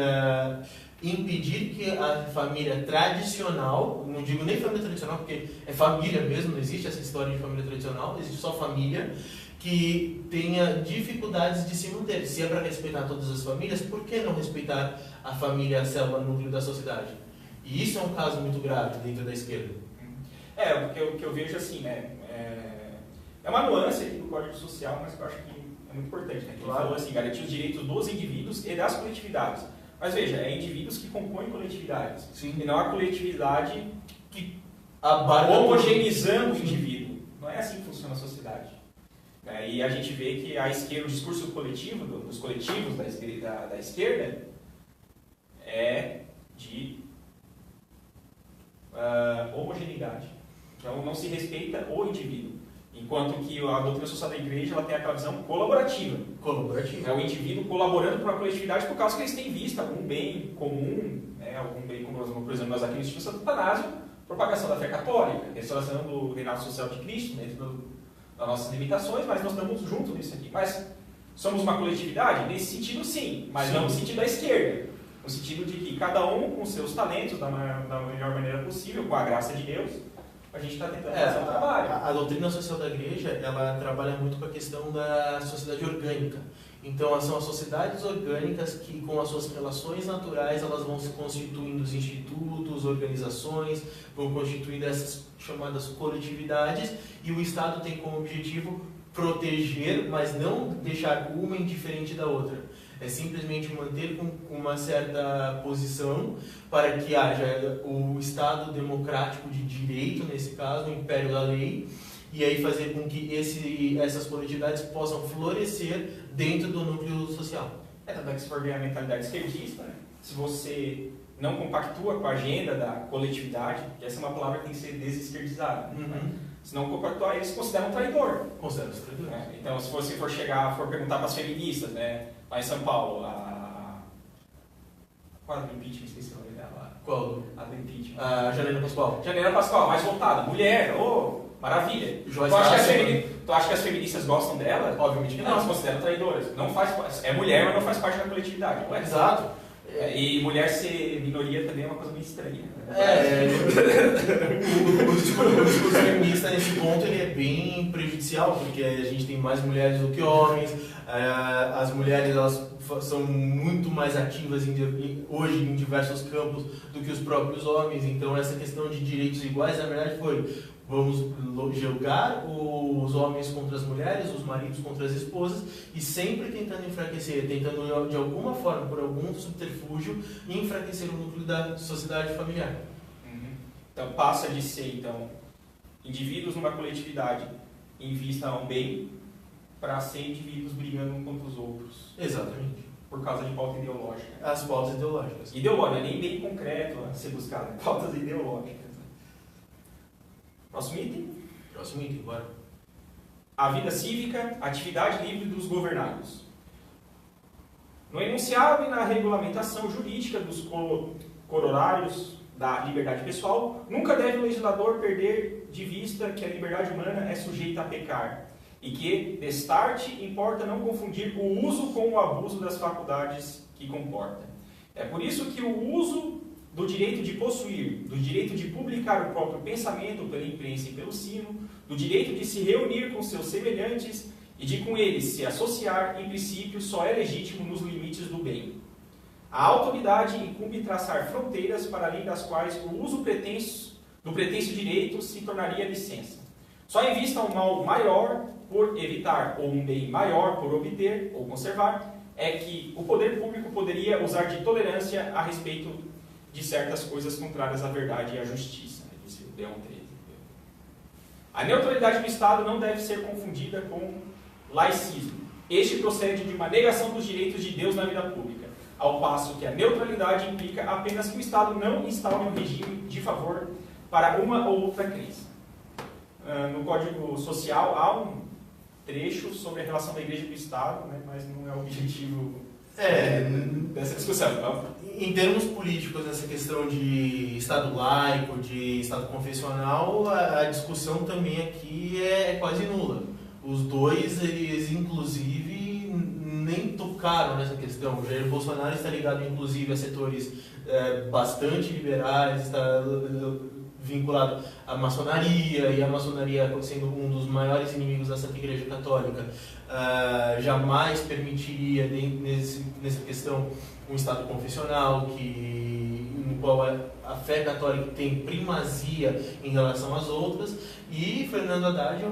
impedir que a família tradicional, não digo nem família tradicional, porque é família mesmo, não existe essa história de família tradicional, existe só família, que tenha dificuldades de se manter. Se é para respeitar todas as famílias, por que não respeitar a família, a célula, núcleo da sociedade? E isso é um caso muito grave dentro da esquerda. Porque o que eu vejo assim, né, é uma nuance aqui do Código Social, mas que eu acho que é muito importante, né, que ele falou assim, garantir os direitos dos indivíduos e das coletividades. Mas veja, é indivíduos que compõem coletividades. Sim. E não a coletividade que homogeneizando o indivíduo. Não é assim que funciona a sociedade. E a gente vê que a esquerda, o discurso coletivo, dos coletivos da esquerda, é de homogeneidade. Então não se respeita o indivíduo. Enquanto que a doutrina social da igreja ela tem aquela visão colaborativa. É o indivíduo colaborando para a coletividade por causa que eles têm visto algum bem comum, algum bem comum, por exemplo, nós aqui no Instituto Santo Atanásio, propagação da fé católica, restauração do reinado social de Cristo, dentro das nossas limitações, mas nós estamos juntos nisso aqui. Mas somos uma coletividade? Nesse sentido, sim, mas não no sentido da esquerda. No sentido de que cada um com seus talentos, da melhor maneira possível, com a graça de Deus, a gente está tentando fazer um trabalho. A doutrina social da igreja, ela trabalha muito com a questão da sociedade orgânica. Então, são as sociedades orgânicas que, com as suas relações naturais, elas vão se constituindo os institutos, organizações, vão constituindo essas chamadas coletividades, e o Estado tem como objetivo proteger, mas não deixar uma indiferente da outra. é simplesmente manter com uma certa posição para que haja o Estado democrático de direito, nesse caso, o império da lei, e aí fazer com que essas coletividades possam florescer dentro do núcleo social. Tanto é que se for ver a mentalidade esquerdista, né? Se você não compactua com a agenda da coletividade, que essa é uma palavra que tem que ser desesquerdizada, né? Se não compactuar, eles consideram traidor. Consideram traidor. Né? Então, se você for perguntar para as feministas, né, lá em São Paulo, qual é a do impeachment? Esqueci o nome dela. Qual? A do impeachment. A Janaína Pascoal. Janaína Pascoal, mais votada. Mulher, maravilha. Tu acha que as feministas gostam dela? Obviamente que não. Elas consideram traidoras. É mulher, mas não faz parte da coletividade. Não é? Exato. E mulher ser minoria também é uma coisa meio estranha. O discurso feminista nesse ponto ele é bem prejudicial, porque a gente tem mais mulheres do que homens, as mulheres elas são muito mais ativas hoje em diversos campos do que os próprios homens, então essa questão de direitos iguais, na verdade vamos julgar os homens contra as mulheres, os maridos contra as esposas, e sempre tentando enfraquecer, tentando de alguma forma, por algum subterfúgio, enfraquecer o núcleo da sociedade familiar. Então passa de ser indivíduos numa coletividade em vista a um bem, para ser indivíduos brigando uns contra os outros. Exatamente. Por causa de pauta ideológica. As pautas ideológicas. Ideológica, nem bem concreto a ser buscado, pautas ideológicas. Próximo item, bora. A vida cívica, atividade livre dos governados. No enunciado e na regulamentação jurídica dos corolários da liberdade pessoal, nunca deve o legislador perder de vista que a liberdade humana é sujeita a pecar, e que, destarte, importa não confundir o uso com o abuso das faculdades que comporta. É por isso que o uso do direito de possuir, do direito de publicar o próprio pensamento pela imprensa e pelo sino, do direito de se reunir com seus semelhantes e de com eles se associar, em princípio, só é legítimo nos limites do bem. A autoridade incumbe traçar fronteiras para além das quais o uso do pretenso direito se tornaria licença. Só em vista um mal maior por evitar ou um bem maior por obter ou conservar é que o poder público poderia usar de tolerância a respeito de certas coisas contrárias à verdade e à justiça. Disse o Leão XIII. A neutralidade do Estado não deve ser confundida com laicismo. Este procede de uma negação dos direitos de Deus na vida pública, ao passo que a neutralidade implica apenas que o Estado não instaure um regime de favor para uma ou outra crença. No Código Social há um trecho sobre a relação da Igreja e do Estado, né, mas não é o objetivo dessa discussão. Em termos políticos, essa questão de Estado laico, de Estado confessional, a discussão também aqui é quase nula. Os dois, eles inclusive nem tocaram nessa questão. O Jair Bolsonaro está ligado inclusive a setores bastante liberais, está vinculado à maçonaria, e a maçonaria sendo um dos maiores inimigos da Santa Igreja Católica, jamais permitiria nessa questão um Estado confessional no qual a fé católica tem primazia em relação às outras, e Fernando Haddad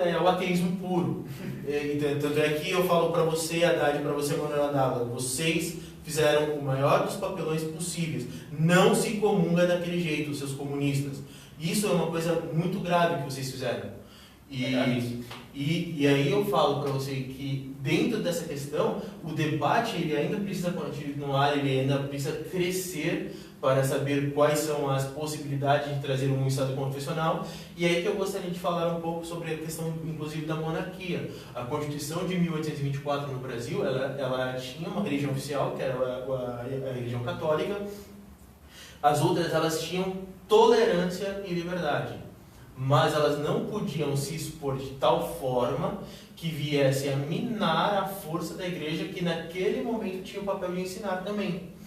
é o ateísmo puro. Tanto é que eu falo para você, Haddad, e para você, Manuel Adala, vocês fizeram o maior dos papelões possíveis. Não se comunga daquele jeito, seus comunistas. Isso é uma coisa muito grave que vocês fizeram. E aí eu falo para você que dentro dessa questão, o debate ele ainda precisa continuar, ele ainda precisa crescer para saber quais são as possibilidades de trazer um Estado confessional. E aí que eu gostaria de falar um pouco sobre a questão, inclusive, da monarquia. A Constituição de 1824 no Brasil, ela tinha uma religião oficial, que era a religião católica. As outras, elas tinham tolerância e liberdade, mas elas não podiam se expor de tal forma que viesse a minar a força da igreja, que naquele momento tinha o papel de ensinar também.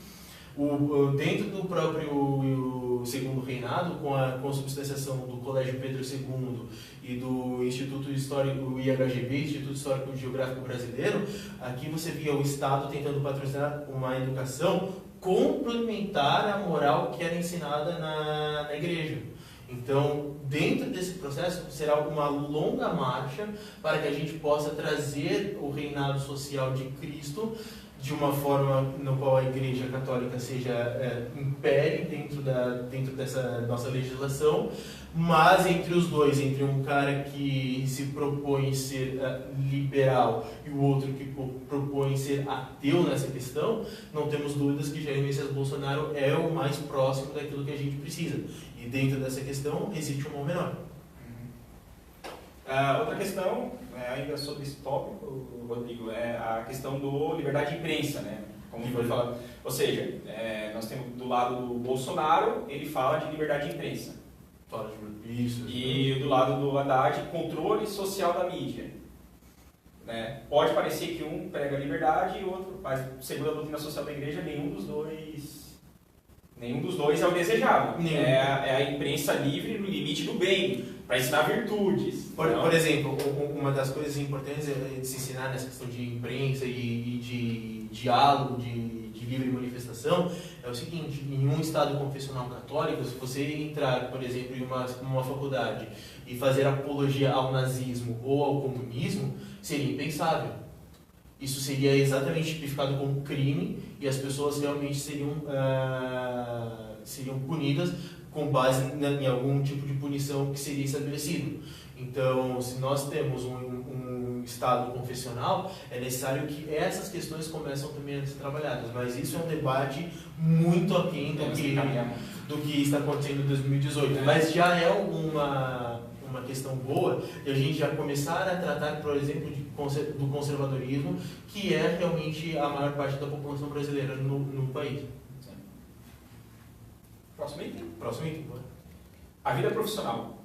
Dentro do próprio Segundo Reinado, com a consubstanciação do Colégio Pedro II e do Instituto Histórico IHGB, Instituto Histórico Geográfico Brasileiro, aqui você via o Estado tentando patrocinar uma educação complementar à moral que era ensinada na igreja. Então, dentro desse processo, será uma longa marcha para que a gente possa trazer o reinado social de Cristo de uma forma no qual a Igreja Católica seja impere dentro dessa nossa legislação, mas entre os dois, entre um cara que se propõe ser liberal e o outro que propõe ser ateu nessa questão, não temos dúvidas que Jair Messias Bolsonaro é o mais próximo daquilo que a gente precisa. E dentro dessa questão existe um mal menor. Outra questão, ainda sobre esse tópico, Rodrigo, é a questão do liberdade de imprensa, né? Como foi falado. Ou seja, nós temos do lado do Bolsonaro, ele fala de liberdade de imprensa. Fala de isso. E do lado do Haddad, controle social da mídia. Né? Pode parecer que um prega liberdade e o outro, mas segundo a doutrina social da igreja, nenhum dos dois é o desejado. É a imprensa livre no limite do bem, para ensinar virtudes. Por exemplo, uma das coisas importantes de se ensinar nessa questão de imprensa e de diálogo, de livre manifestação, é o seguinte: em um estado confessional católico, se você entrar, por exemplo, em uma faculdade e fazer apologia ao nazismo ou ao comunismo, seria impensável. Isso seria exatamente tipificado como crime e as pessoas realmente seriam punidas com base em algum tipo de punição que seria estabelecido. Então, se nós temos um estado confessional, é necessário que essas questões começam também a ser trabalhadas. Mas isso é um debate muito aquém do que está acontecendo em 2018. Mas já é uma questão boa de a gente já começar a tratar, por exemplo, do conservadorismo, que é realmente a maior parte da população brasileira no país. Próximo item? Próximo item, bora. A vida profissional.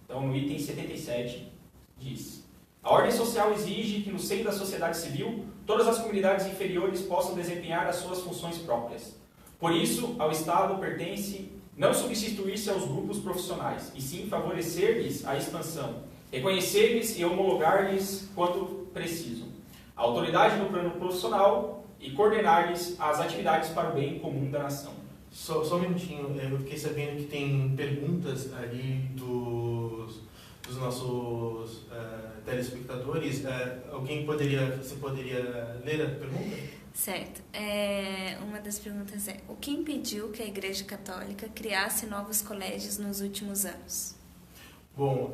Então, no item 77, diz: a ordem social exige que no seio da sociedade civil, todas as comunidades inferiores possam desempenhar as suas funções próprias. Por isso, ao Estado pertence não substituir-se aos grupos profissionais, e sim favorecer-lhes a expansão, reconhecer-lhes e homologar-lhes quanto preciso a autoridade no plano profissional e coordenar-lhes as atividades para o bem comum da nação. Só um minutinho, eu fiquei sabendo que tem perguntas ali dos nossos telespectadores. Você poderia ler a pergunta? Certo. Uma das perguntas é: o que impediu que a Igreja Católica criasse novos colégios nos últimos anos? Bom,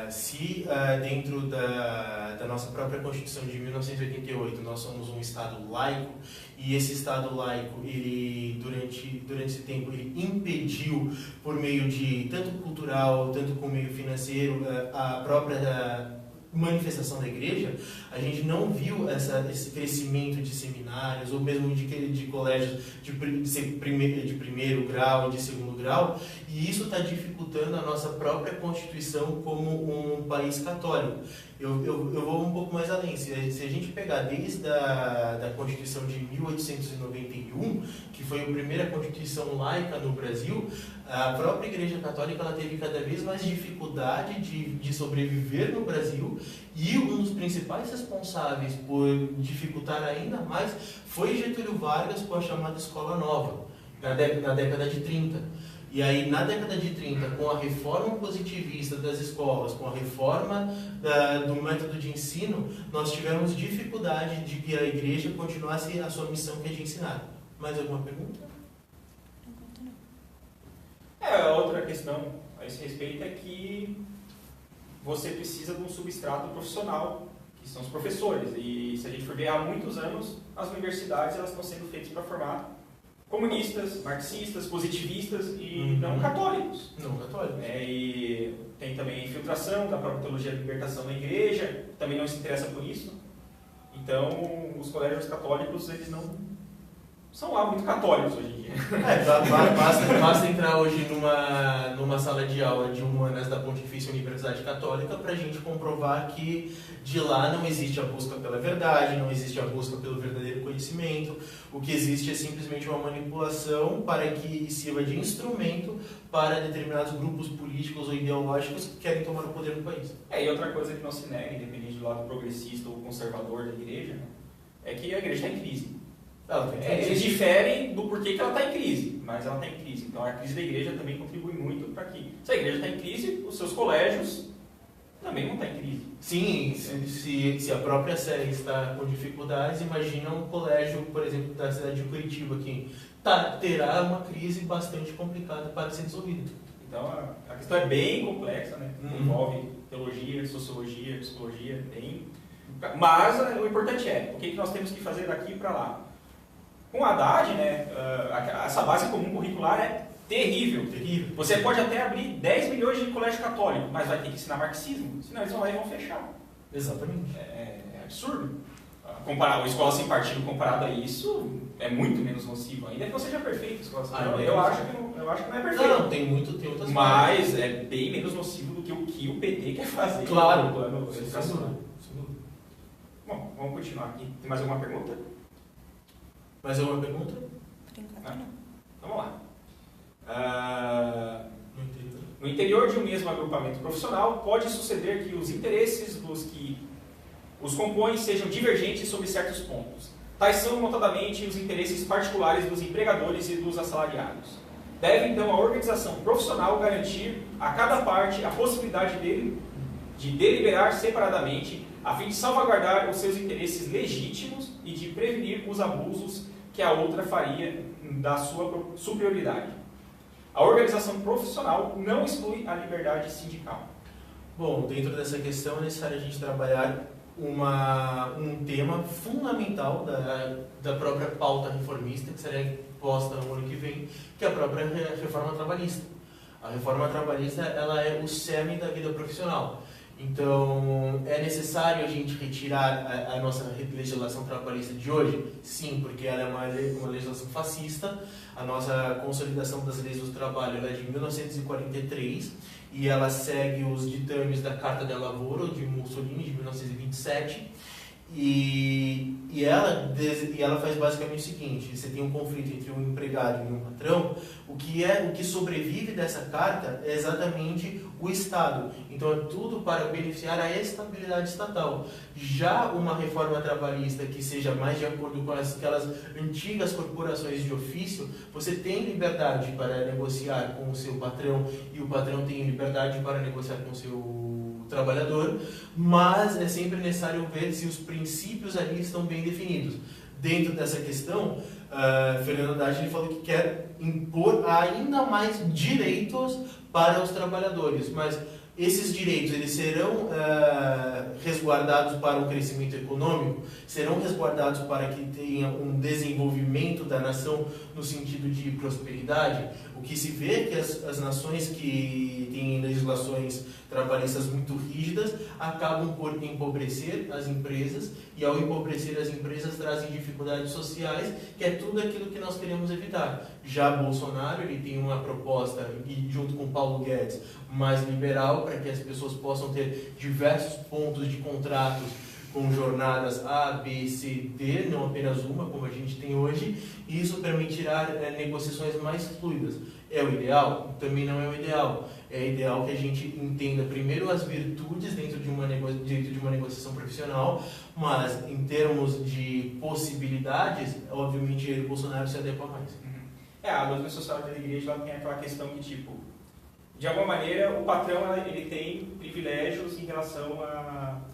se dentro da nossa própria Constituição de 1988 nós somos um Estado laico, e esse Estado laico, ele, durante esse tempo, ele impediu, por meio de tanto cultural, tanto como meio financeiro, a própria manifestação da igreja, a gente não viu esse crescimento de seminários, ou mesmo de colégios de primeiro grau e de segundo grau, e isso está dificultando a nossa própria Constituição como um país católico. Eu vou um pouco mais além. Se a gente pegar desde a Constituição de 1891, que foi a primeira Constituição laica no Brasil, a própria Igreja Católica ela teve cada vez mais dificuldade de sobreviver no Brasil, e um dos principais responsáveis por dificultar ainda mais foi Getúlio Vargas com a chamada Escola Nova, na década de 30. E aí, na década de 30, com a reforma positivista das escolas, com a reforma do método de ensino, nós tivemos dificuldade de que a igreja continuasse a sua missão, que é de ensinar. Mais alguma pergunta? Outra questão a esse respeito é que você precisa de um substrato profissional, que são os professores. E se a gente for ver, há muitos anos, as universidades elas estão sendo feitas para formar comunistas, marxistas, positivistas e não católicos. Não católicos. E tem também a infiltração da própria teologia da libertação na igreja, também não se interessa por isso. Então, os colégios católicos, eles não são lá muito católicos hoje em dia. Basta entrar hoje numa sala de aula de humanas da Pontifícia Universidade Católica para a gente comprovar que de lá não existe a busca pela verdade, não existe a busca pelo verdadeiro conhecimento. O que existe é simplesmente uma manipulação para que sirva de instrumento para determinados grupos políticos ou ideológicos que querem tomar o poder no país. E outra coisa que não se nega, independente do lado progressista ou conservador da igreja, é que a igreja está em crise. Eles diferem do porquê que ela está em crise, mas ela está em crise. Então a crise da igreja também contribui muito para que, se a igreja está em crise, os seus colégios também não está em crise. Sim, se a própria série está com dificuldades, imagina um colégio, por exemplo, da cidade de Curitiba, que terá uma crise bastante complicada para ser resolvida. Então a questão é bem complexa, né? Envolve teologia, sociologia, psicologia, mas o importante é o que nós temos que fazer daqui para lá. Com a Haddad, né, essa base comum curricular é terrível. Você pode até abrir 10 milhões de colégio católico, mas vai ter que ensinar marxismo, senão eles vão fechar. Exatamente. É absurdo. Comparar a escola sem partido comparado a isso é muito menos nocivo. Ainda que não seja perfeito a escola sem partido. Eu acho que não é perfeito. Não, tem muitas mas é bem menos nocivo do que o PT quer fazer. Claro. No plano educacional. Bom, vamos continuar aqui. Tem mais alguma pergunta? Mais alguma pergunta? Por enquanto não. Vamos lá. No interior de um mesmo agrupamento profissional, pode suceder que os interesses dos que os compõem sejam divergentes sobre certos pontos. Tais são, notadamente, os interesses particulares dos empregadores e dos assalariados. Deve, então, a organização profissional garantir a cada parte a possibilidade de deliberar separadamente, a fim de salvaguardar os seus interesses legítimos e de prevenir os abusos que a outra faria da sua superioridade. A organização profissional não exclui a liberdade sindical. Bom, dentro dessa questão é necessário a gente trabalhar um tema fundamental da própria pauta reformista, que será posta no ano que vem, que é a própria reforma trabalhista. A reforma trabalhista ela é o cerne da vida profissional. Então, é necessário a gente retirar a nossa legislação trabalhista de hoje? Sim, porque ela é uma legislação fascista. A nossa consolidação das leis do trabalho ela é de 1943 e ela segue os ditames da Carta del Lavoro de Mussolini, de 1927. E ela faz basicamente o seguinte: você tem um conflito entre um empregado e um patrão, o que sobrevive dessa carta é exatamente o Estado. Então é tudo para beneficiar a estabilidade estatal. Já uma reforma trabalhista que seja mais de acordo com aquelas antigas corporações de ofício, você tem liberdade para negociar com o seu patrão e o patrão tem liberdade para negociar com o seu trabalhador, mas é sempre necessário ver se os princípios ali estão bem definidos. Dentro dessa questão, Fernando Haddad falou que quer impor ainda mais direitos para os trabalhadores, mas esses direitos eles serão resguardados para um crescimento econômico, serão resguardados para que tenha um desenvolvimento da nação no sentido de prosperidade. O que se vê é que as nações que têm legislações trabalhistas muito rígidas acabam por empobrecer as empresas, e ao empobrecer as empresas trazem dificuldades sociais, que é tudo aquilo que nós queremos evitar. Já Bolsonaro ele tem uma proposta, junto com Paulo Guedes, mais liberal, para que as pessoas possam ter diversos pontos de contratos com jornadas A, B, C, D, não apenas uma, como a gente tem hoje, e isso permitirá negociações mais fluidas. É o ideal? Também não é o ideal. É ideal que a gente entenda primeiro as virtudes dentro de uma negociação profissional, mas em termos de possibilidades, obviamente o Bolsonaro se adequa mais. A doutrina social da igreja ela tem aquela questão que, tipo, de alguma maneira, o patrão ele tem privilégios em relação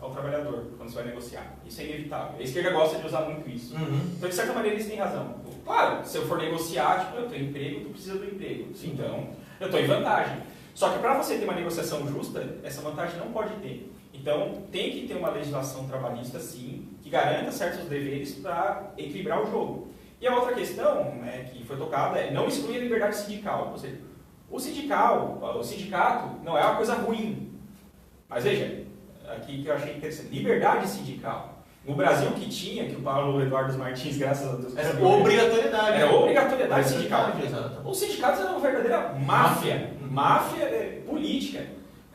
ao trabalhador, quando você vai negociar. Isso é inevitável. A esquerda gosta de usar muito isso. Então, de certa maneira, eles têm razão. Claro, se eu for negociar, tipo, eu tenho emprego, tu precisa do emprego. Então, eu estou em vantagem. Só que para você ter uma negociação justa, essa vantagem não pode ter. Então, tem que ter uma legislação trabalhista, sim, que garanta certos deveres para equilibrar o jogo. E a outra questão, né, que foi tocada é não excluir a liberdade sindical. Ou seja, o sindicato não é uma coisa ruim. Mas veja, aqui que eu achei interessante, liberdade sindical. No Brasil que tinha, que o Paulo Eduardo Martins, graças a Deus... Era obrigatoriedade. Era obrigatoriedade sindical. Exato. Os sindicatos eram uma verdadeira máfia política.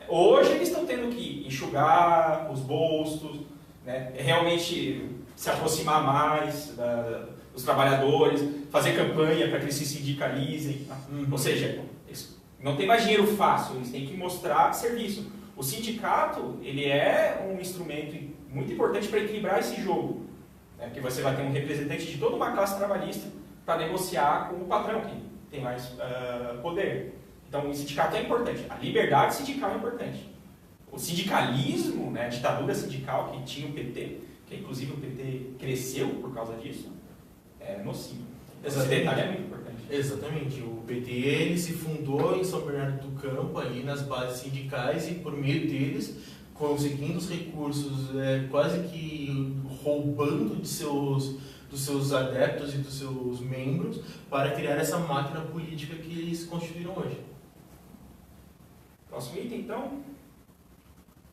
Hoje eles estão tendo que enxugar os bolsos, né, realmente se aproximar mais dos trabalhadores, fazer campanha para que eles se sindicalizem. Ou seja, eles não tem mais dinheiro fácil, eles têm que mostrar serviço. O sindicato ele é um instrumento muito importante para equilibrar esse jogo, né, porque você vai ter um representante de toda uma classe trabalhista para negociar com o patrão, que tem mais poder. Então, o sindicato é importante, a liberdade sindical é importante. o sindicalismo, né, a ditadura sindical que tinha o PT, que inclusive o PT cresceu por causa disso, é nocivo. Esse detalhe é muito importante. Exatamente. O PT ele se fundou em São Bernardo do Campo, ali nas bases sindicais, e por meio deles, conseguindo os recursos, quase que roubando dos seus adeptos e dos seus membros, para criar essa máquina política que eles constituíram hoje. Próximo item, então,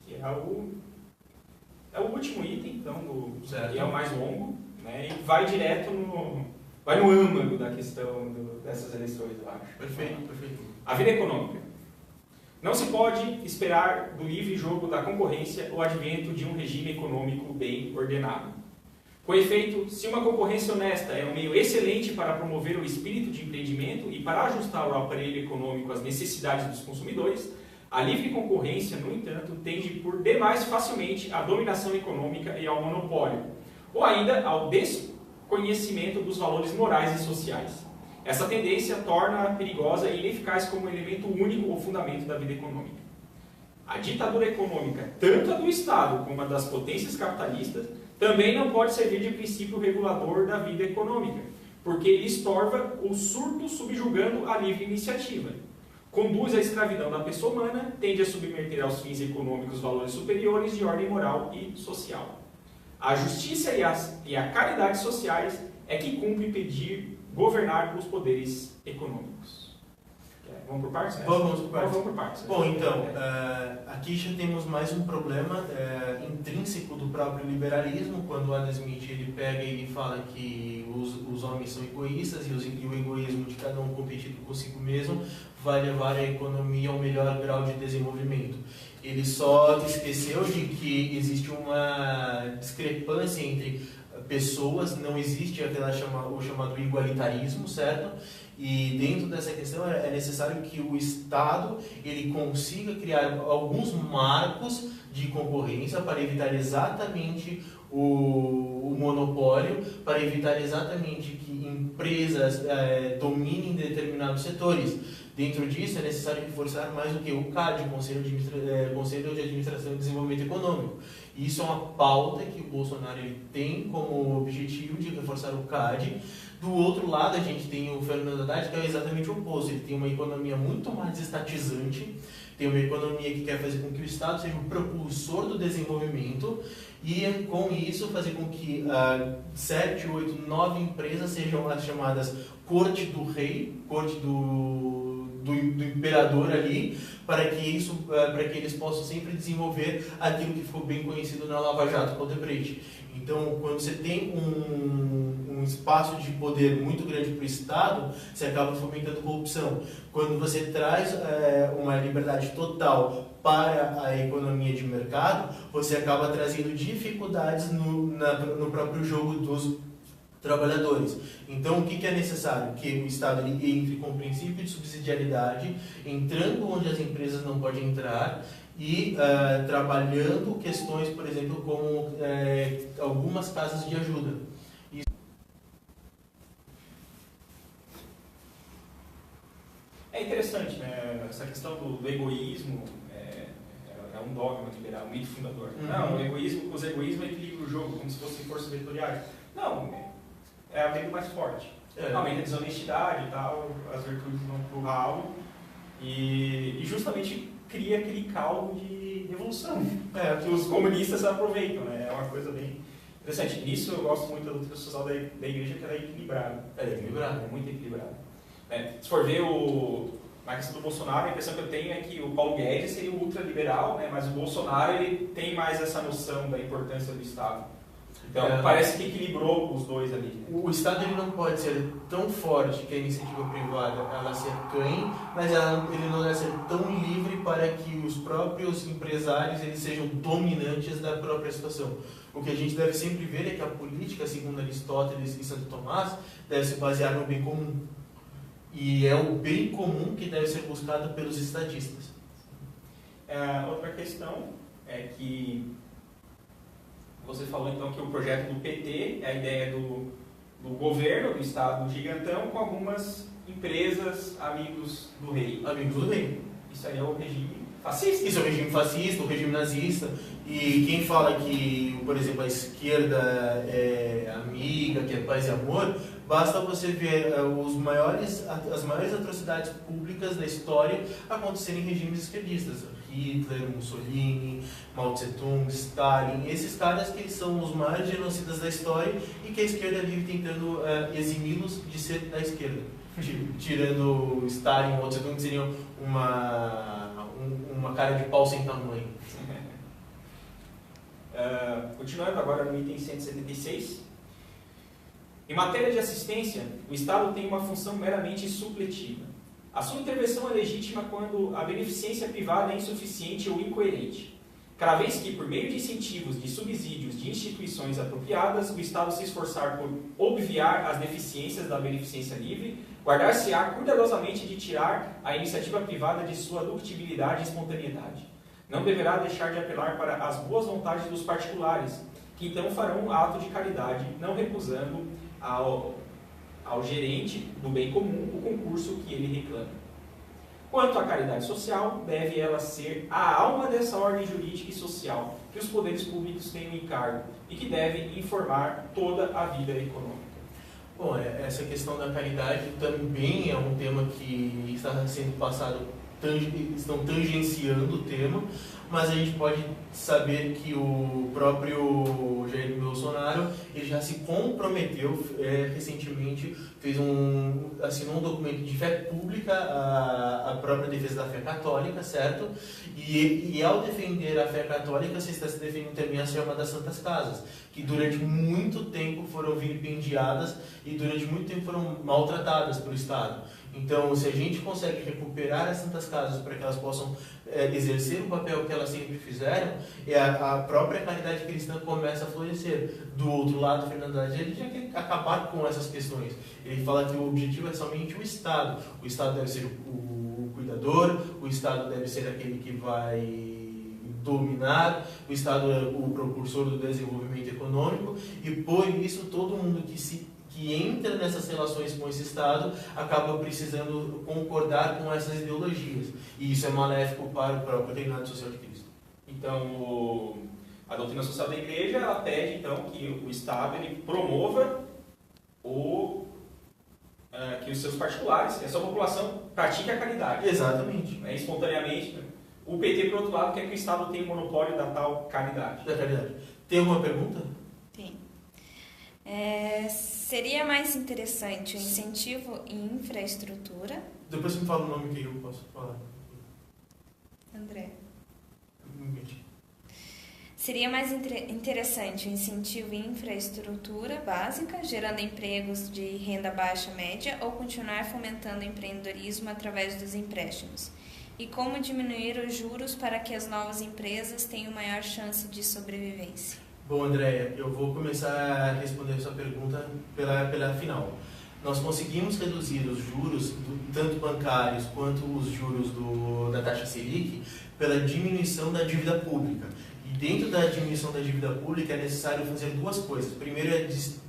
que é o último item, então, que é o mais longo, né, e vai direto vai no âmago da questão dessas eleições, eu acho. Perfeito, perfeito. A vida econômica. Não se pode esperar do livre jogo da concorrência o advento de um regime econômico bem ordenado. Com efeito, se uma concorrência honesta é um meio excelente para promover o espírito de empreendimento e para ajustar o aparelho econômico às necessidades dos consumidores, a livre concorrência, no entanto, tende por demais facilmente à dominação econômica e ao monopólio, ou ainda ao desconhecimento dos valores morais e sociais. Essa tendência torna-a perigosa e ineficaz como elemento único ou fundamento da vida econômica. A ditadura econômica, tanto a do Estado como a das potências capitalistas, também não pode servir de princípio regulador da vida econômica, porque ele estorva o surto subjugando a livre iniciativa. Conduz à escravidão da pessoa humana, tende a submeter aos fins econômicos valores superiores de ordem moral e social. A justiça e a caridade sociais é que cumpre pedir governar os poderes econômicos. Vamos por partes, né? Vamos por partes. Vamos por partes. Bom, então, aqui já temos mais um problema intrínseco do próprio liberalismo, quando o Adam Smith ele pega e ele fala que os homens são egoístas e o egoísmo de cada um competindo consigo mesmo vai levar a economia ao melhor grau de desenvolvimento. Ele só esqueceu de que existe uma discrepância entre pessoas, não existe o chamado igualitarismo, certo? E dentro dessa questão é necessário que o Estado ele consiga criar alguns marcos de concorrência para evitar exatamente o monopólio, para evitar exatamente que empresas dominem determinados setores. Dentro disso é necessário reforçar mais o que? O CAD, Conselho de Administração e Desenvolvimento Econômico. E isso é uma pauta que o Bolsonaro ele tem como objetivo de reforçar o CAD. Do outro lado, a gente tem o Fernando Haddad, que é exatamente o oposto. Ele tem uma economia muito mais estatizante, tem uma economia que quer fazer com que o Estado seja o propulsor do desenvolvimento e, com isso, fazer com que 7, 8, 9 empresas sejam as chamadas corte do rei, corte do imperador ali, para que eles possam sempre desenvolver aquilo que ficou bem conhecido na Lava Jato Odebrecht. Então, quando você tem um espaço de poder muito grande para o Estado, você acaba fomentando corrupção. Quando você traz uma liberdade total para a economia de mercado, você acaba trazendo dificuldades no próprio jogo dos trabalhadores. Então, o que é necessário? Que o Estado entre com o princípio de subsidiariedade, entrando onde as empresas não podem entrar e trabalhando questões, por exemplo, como algumas casas de ajuda. É interessante, né? Essa questão do egoísmo é um dogma liberal, um mito fundador. Uhum. Não, os egoísmos equilibram o jogo como se fossem forças vetoriais. Não, é a lei do mais forte. Aumenta a desonestidade e tal, as virtudes vão pro ralo e justamente cria aquele caldo de revolução que os comunistas aproveitam, né? É uma coisa bem interessante. Nisso eu gosto muito da doutrina social da igreja, que ela é equilibrada. É muito equilibrada. Se for ver na questão do Bolsonaro, a impressão que eu tenho é que o Paulo Guedes seria o ultraliberal, né? Mas o Bolsonaro ele tem mais essa noção da importância do Estado. Então, parece que equilibrou os dois ali. O Estado ele não pode ser tão forte que a iniciativa privada ela se acanhe, mas ele não deve ser tão livre para que os próprios empresários eles sejam dominantes da própria situação. O que a gente deve sempre ver é que a política, segundo Aristóteles e Santo Tomás, deve se basear no bem comum. E é o bem comum que deve ser buscado pelos estadistas. Outra questão é que você falou então que o projeto do PT é a ideia do governo, do Estado gigantão, com algumas empresas amigos do rei. Amigos do rei. Isso aí é o regime Fascista. Isso é o regime fascista, o regime nazista. E quem fala que, por exemplo, a esquerda é amiga, que é paz e amor, basta você ver as maiores atrocidades públicas da história acontecerem em regimes esquerdistas. Hitler, Mussolini, Mao Tse-tung, Stalin, esses caras que são os maiores genocidas da história e que a esquerda vive tentando eximi-los de ser da esquerda. Tirando Stalin e Mao Tse-tung, que seriam uma cara de pau sem tamanho. Continuando agora no item 176. Em matéria de assistência, o Estado tem uma função meramente supletiva. A sua intervenção é legítima quando a beneficência privada é insuficiente ou incoerente, cada vez que, por meio de incentivos, de subsídios, de instituições apropriadas, o Estado se esforçar por obviar as deficiências da beneficência livre, guardar-se-á cuidadosamente de tirar a iniciativa privada de sua ductibilidade e espontaneidade. Não deverá deixar de apelar para as boas vontades dos particulares, que então farão um ato de caridade, não recusando ao gerente do bem comum o concurso que ele reclama. Quanto à caridade social, deve ela ser a alma dessa ordem jurídica e social que os poderes públicos têm o encargo e que deve informar toda a vida econômica. Bom, essa questão da caridade também é um tema que está sendo passado, estão tangenciando o tema, mas a gente pode saber que o próprio Jair Bolsonaro ele já se comprometeu recentemente, assinou um documento de fé pública a própria defesa da fé católica, certo? E ao defender a fé católica, você está se defendendo também a chama das Santas Casas, que durante muito tempo foram vilipendiadas e durante muito tempo foram maltratadas pelo Estado. Então, se a gente consegue recuperar as Santas Casas para que elas possam exercer o papel que elas sempre fizeram, a própria caridade cristã começa a florescer. Do outro lado, Fernando Haddad ele já quer acabar com essas questões. Ele fala que o objetivo é somente o Estado. O Estado deve ser o cuidador, o Estado deve ser aquele que vai dominar, o Estado é o propulsor do desenvolvimento econômico, e por isso todo mundo que entra nessas relações com esse Estado acaba precisando concordar com essas ideologias. E isso é maléfico para o próprio reinado social de Cristo. Então, a doutrina social da Igreja ela pede então, que o Estado ele promova que os seus particulares, que a sua população pratique a caridade. Exatamente. Espontaneamente. O PT, por outro lado, quer que o Estado tenha o monopólio da tal caridade. Da caridade. Tem alguma pergunta? Tem. Seria mais interessante o incentivo em infraestrutura? Depois você me fala o nome que eu posso falar. André. Seria mais interessante o incentivo em infraestrutura básica, gerando empregos de renda baixa média, ou continuar fomentando o empreendedorismo através dos empréstimos? E como diminuir os juros para que as novas empresas tenham maior chance de sobrevivência? Bom, Andréia, eu vou começar a responder a sua pergunta pela final. Nós conseguimos reduzir os juros, tanto bancários quanto os juros da taxa Selic, pela diminuição da dívida pública. E dentro da diminuição da dívida pública é necessário fazer duas coisas. Primeiro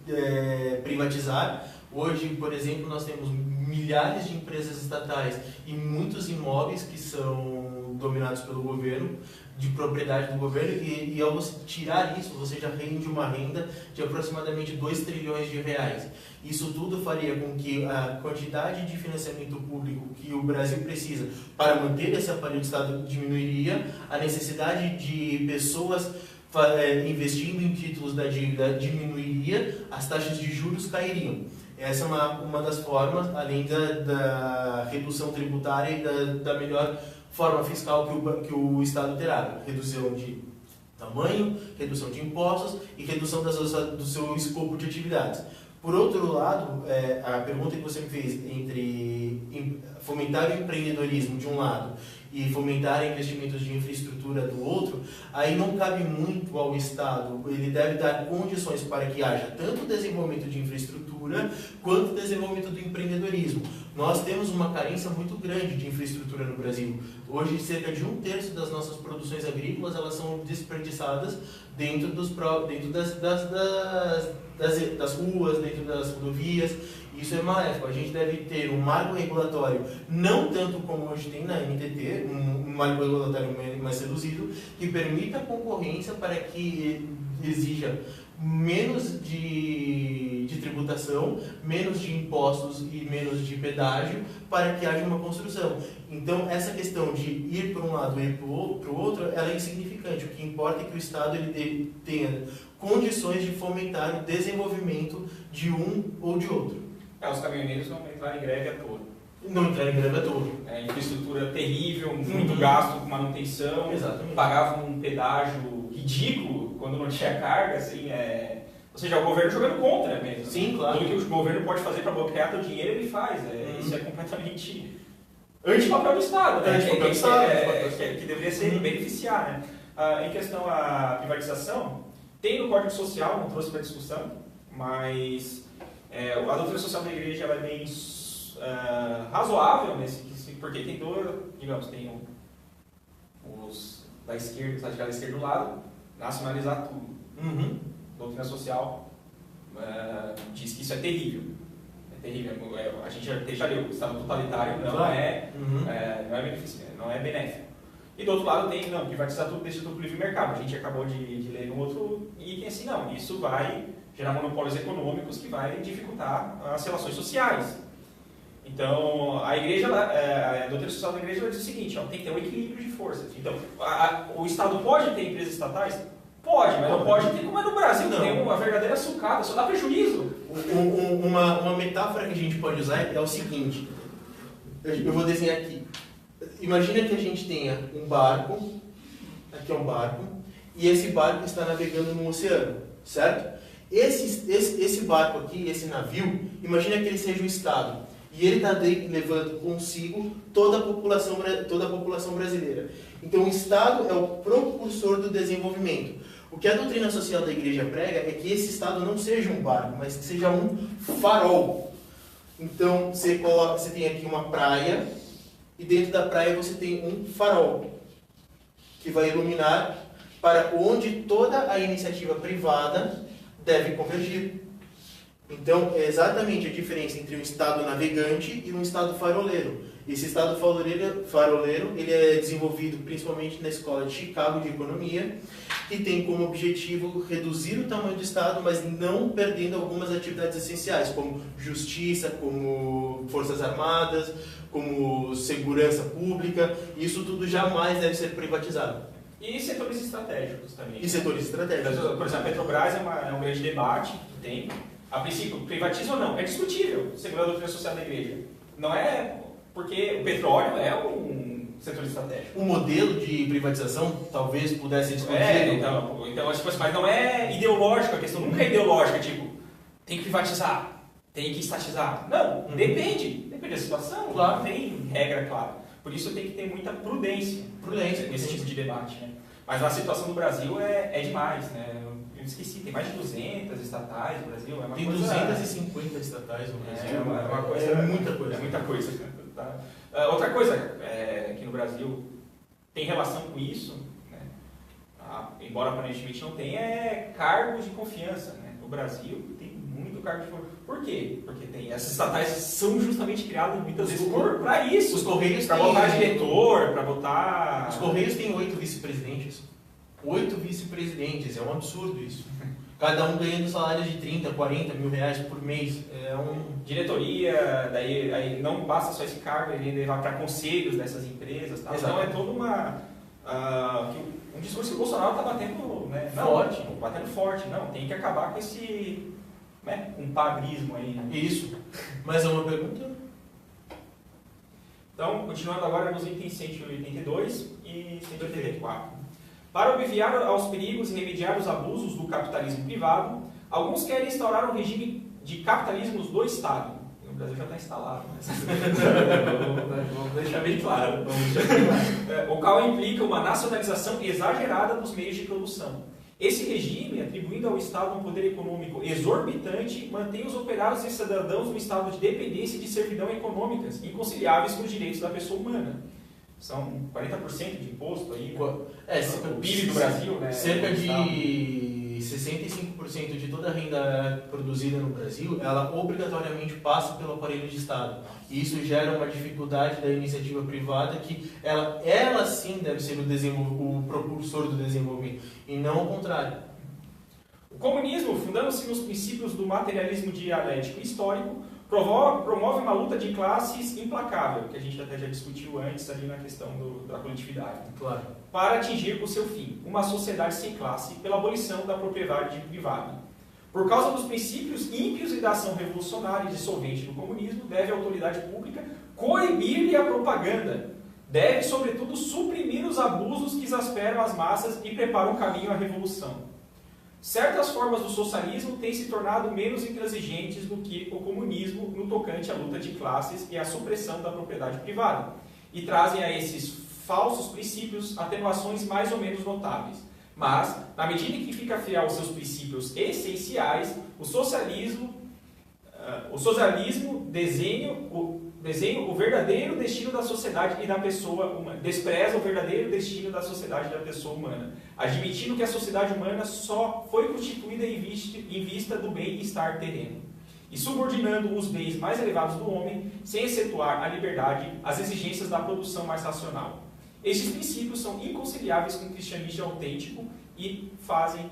é privatizar. Hoje, por exemplo, nós temos milhares de empresas estatais e muitos imóveis que são dominados pelo governo, de propriedade do governo, e ao você tirar isso, você já rende uma renda de aproximadamente 2 trilhões de reais. Isso tudo faria com que a quantidade de financiamento público que o Brasil precisa para manter esse aparelho de Estado diminuiria, a necessidade de pessoas investindo em títulos da dívida diminuiria, as taxas de juros cairiam. Essa é uma das formas, além da redução tributária e da melhor forma fiscal que o Estado terá. Redução de tamanho, redução de impostos e redução do seu escopo de atividades. Por outro lado, a pergunta que você me fez entre fomentar o empreendedorismo de um lado e fomentar investimentos de infraestrutura do outro, aí não cabe muito ao Estado. Ele deve dar condições para que haja tanto desenvolvimento de infraestrutura quanto desenvolvimento do empreendedorismo. Nós temos uma carência muito grande de infraestrutura no Brasil. Hoje, cerca de 1/3 das nossas produções agrícolas elas são desperdiçadas dentro das ruas, dentro das rodovias. Isso é maléfico. A gente deve ter um marco regulatório, não tanto como hoje tem na NTT, um marco regulatório mais reduzido, que permita a concorrência para que exija menos de tributação, menos de impostos e menos de pedágio para que haja uma construção. Então, essa questão de ir para um lado e ir para o outro, ela é insignificante. O que importa é que o Estado ele tenha condições de fomentar o desenvolvimento de um ou de outro. Os caminhoneiros vão entrar em greve à toa. Não entrar em greve à toa. Infraestrutura terrível, muito gasto com manutenção. Exatamente. Pagavam um pedágio ridículo quando não tinha carga, assim, ou seja, o governo jogando contra mesmo. Sim, claro. Tudo que o governo pode fazer para bloquear teu dinheiro, ele faz. Isso é completamente anti-papel do Estado, né? Anti-papel do Estado. Que deveria ser beneficiar, né? Em questão à privatização, tem no Código Social, não trouxe para discussão, mas a doutrina social da igreja ela é bem razoável, porque tem digamos, tem os da esquerda, os radicais da esquerda do lado, nacionalizar tudo. Doutrina social diz que isso é terrível. É terrível. A gente já leu, o Estado totalitário não é benéfico. E do outro lado tem, privatizar tudo, deixa tudo livre mercado. A gente acabou de ler um outro item assim, isso vai gerar monopólios econômicos que vai dificultar as relações sociais. Então, a igreja, a doutrina social da igreja diz o seguinte, tem que ter um equilíbrio de forças. Então, o Estado pode ter empresas estatais? Pode, mas não pode ter como é no Brasil, não. Tem uma verdadeira sucata, só dá prejuízo. Uma metáfora que a gente pode usar é o seguinte, eu vou desenhar aqui. Imagina que a gente tenha um barco, aqui é um barco, e esse barco está navegando no oceano, certo? Esse barco aqui, esse navio, imagina que ele seja o Estado, e ele está levando consigo toda a população brasileira. Então o Estado é o propulsor do desenvolvimento. O que a doutrina social da igreja prega é que esse Estado não seja um barco, mas que seja um farol. Então você tem aqui uma praia, e dentro da praia você tem um farol, que vai iluminar para onde toda a iniciativa privada deve convergir. Então, é exatamente a diferença entre um Estado navegante e um Estado faroleiro. Esse Estado faroleiro ele é desenvolvido principalmente na Escola de Chicago de Economia, que tem como objetivo reduzir o tamanho do Estado, mas não perdendo algumas atividades essenciais, como justiça, como forças armadas, como segurança pública. Isso tudo jamais deve ser privatizado. E setores estratégicos também. E setores estratégicos. Por exemplo, a Petrobras é um grande debate que tem. A princípio, privatiza ou não? É discutível, segundo a doutrina social da igreja. Não é porque o petróleo é um setor estratégico. O modelo de privatização talvez pudesse ser discutido. Então, mas não é ideológico, a questão nunca é ideológica, tipo, tem que privatizar, tem que estatizar. Não, depende da situação, claro. Não tem regra clara. Por isso tem que ter muita prudência nesse tipo de debate. Né? Mas na situação do Brasil é demais, né? Eu esqueci, tem mais de 200 estatais no Brasil. Tem 250 estatais no Brasil. É muita coisa. É muita coisa. Tá? Outra coisa que no Brasil tem relação com isso, né? Embora aparentemente não tenha, é cargos de confiança. Né? No Brasil tem muito cargo de confiança. Por quê? Porque essas estatais são justamente criadas muitas vezes para isso. Os Correios para botar diretor, para botar... Os Correios têm 8 vice-presidentes. 8 vice-presidentes, é um absurdo isso. Cada um ganhando salários de 30, 40 mil reais por mês. Diretoria, daí aí não basta só esse cargo, ele levar para conselhos dessas empresas. Tá? Então é toda um discurso que o Bolsonaro está batendo, né? Forte. Batendo forte. Não, tem que acabar com esse compadrismo aí. Né? Isso. Mais uma pergunta? Então, continuando agora nos itens 182 e 184. Para obviar aos perigos e remediar os abusos do capitalismo privado, alguns querem instaurar um regime de capitalismo do Estado. O Brasil já está instalado, mas vamos deixar bem claro. O qual implica uma nacionalização exagerada dos meios de produção. Esse regime, atribuindo ao Estado um poder econômico exorbitante, mantém os operários e cidadãos num estado de dependência e de servidão econômicas, inconciliáveis com os direitos da pessoa humana. São 40% de imposto aí, né? O PIB do Brasil, né? Cerca de 65% de toda a renda produzida no Brasil, ela obrigatoriamente passa pelo aparelho de Estado. E isso gera uma dificuldade da iniciativa privada que ela sim deve ser o propulsor do desenvolvimento, e não o contrário. O comunismo, fundando-se nos princípios do materialismo dialético histórico, promove uma luta de classes implacável, que a gente até já discutiu antes ali na questão da coletividade. Claro. Para atingir o seu fim, uma sociedade sem classe, pela abolição da propriedade privada. Por causa dos princípios ímpios e da ação revolucionária e dissolvente do comunismo, deve a autoridade pública coibir-lhe a propaganda. Deve, sobretudo, suprimir os abusos que exasperam as massas e preparam o caminho à revolução. Certas formas do socialismo têm se tornado menos intransigentes do que o comunismo no tocante à luta de classes e à supressão da propriedade privada, e trazem a esses falsos princípios atenuações mais ou menos notáveis. Mas, na medida em que fica fiel aos seus princípios essenciais, o socialismo desenha o verdadeiro destino da sociedade e da pessoa humana, despreza o verdadeiro destino da sociedade e da pessoa humana, admitindo que a sociedade humana só foi constituída em vista do bem-estar terreno, e subordinando os bens mais elevados do homem, sem excetuar a liberdade, às exigências da produção mais racional. Estes princípios são inconciliáveis com o cristianismo autêntico e fazem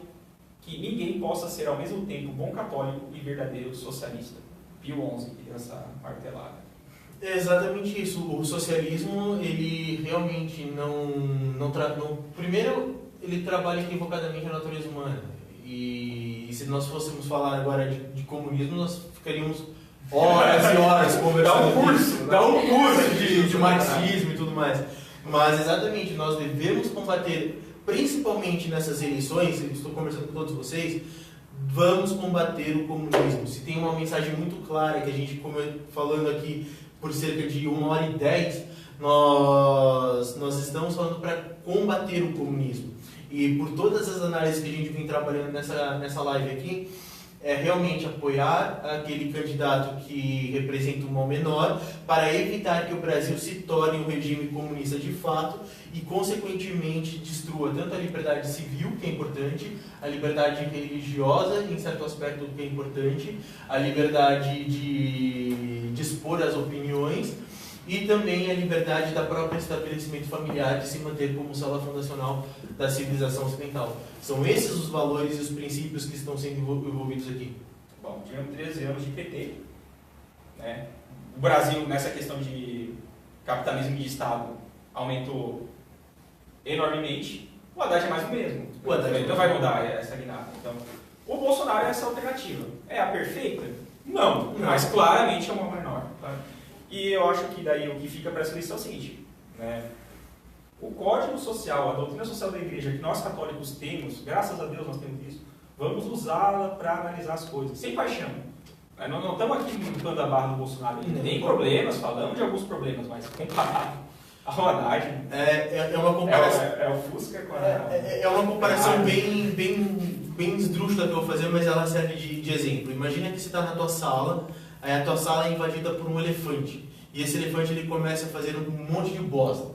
que ninguém possa ser ao mesmo tempo bom católico e verdadeiro socialista. Pio XI, que deu essa martelada. É exatamente isso. O socialismo, ele realmente primeiro, ele trabalha equivocadamente a natureza humana. E se nós fôssemos falar agora de comunismo, nós ficaríamos horas e horas conversando. Dá um curso de marxismo e tudo mais. Mas exatamente, nós devemos combater, principalmente nessas eleições, eu estou conversando com todos vocês, vamos combater o comunismo. Se tem uma mensagem muito clara que a gente, falando aqui por cerca de 1h10, nós estamos falando para combater o comunismo. E por todas as análises que a gente vem trabalhando nessa live aqui, é realmente apoiar aquele candidato que representa um mal menor para evitar que o Brasil se torne um regime comunista de fato e, consequentemente, destrua tanto a liberdade civil, que é importante, a liberdade religiosa, em certo aspecto, que é importante, a liberdade de expor as opiniões e também a liberdade da própria estabelecimento familiar de se manter como célula fundacional da civilização ocidental. São esses os valores e os princípios que estão sendo envolvidos aqui. Bom, tivemos 13 anos de PT, né? O Brasil, nessa questão de capitalismo de Estado, aumentou enormemente. O Haddad é mais o mesmo. O Haddad não vai mudar essa guinada. Então, o Bolsonaro é essa alternativa. É a perfeita? Não. Mas claramente é uma menor. Tá? E eu acho que daí o que fica para essa eleição é o seguinte, né? O código social, a doutrina social da igreja que nós católicos temos, graças a Deus nós temos isso, vamos usá-la para analisar as coisas, sem paixão. Não estamos aqui limpando a barra do Bolsonaro, tem problemas, falamos de alguns problemas, mas comparado ao Haddad... É uma comparação... É o Fusca com a... É uma comparação bem esdrúxula que eu vou fazer, mas ela serve de exemplo. Imagina que você está na tua sala, aí a tua sala é invadida por um elefante, e esse elefante ele começa a fazer um monte de bosta.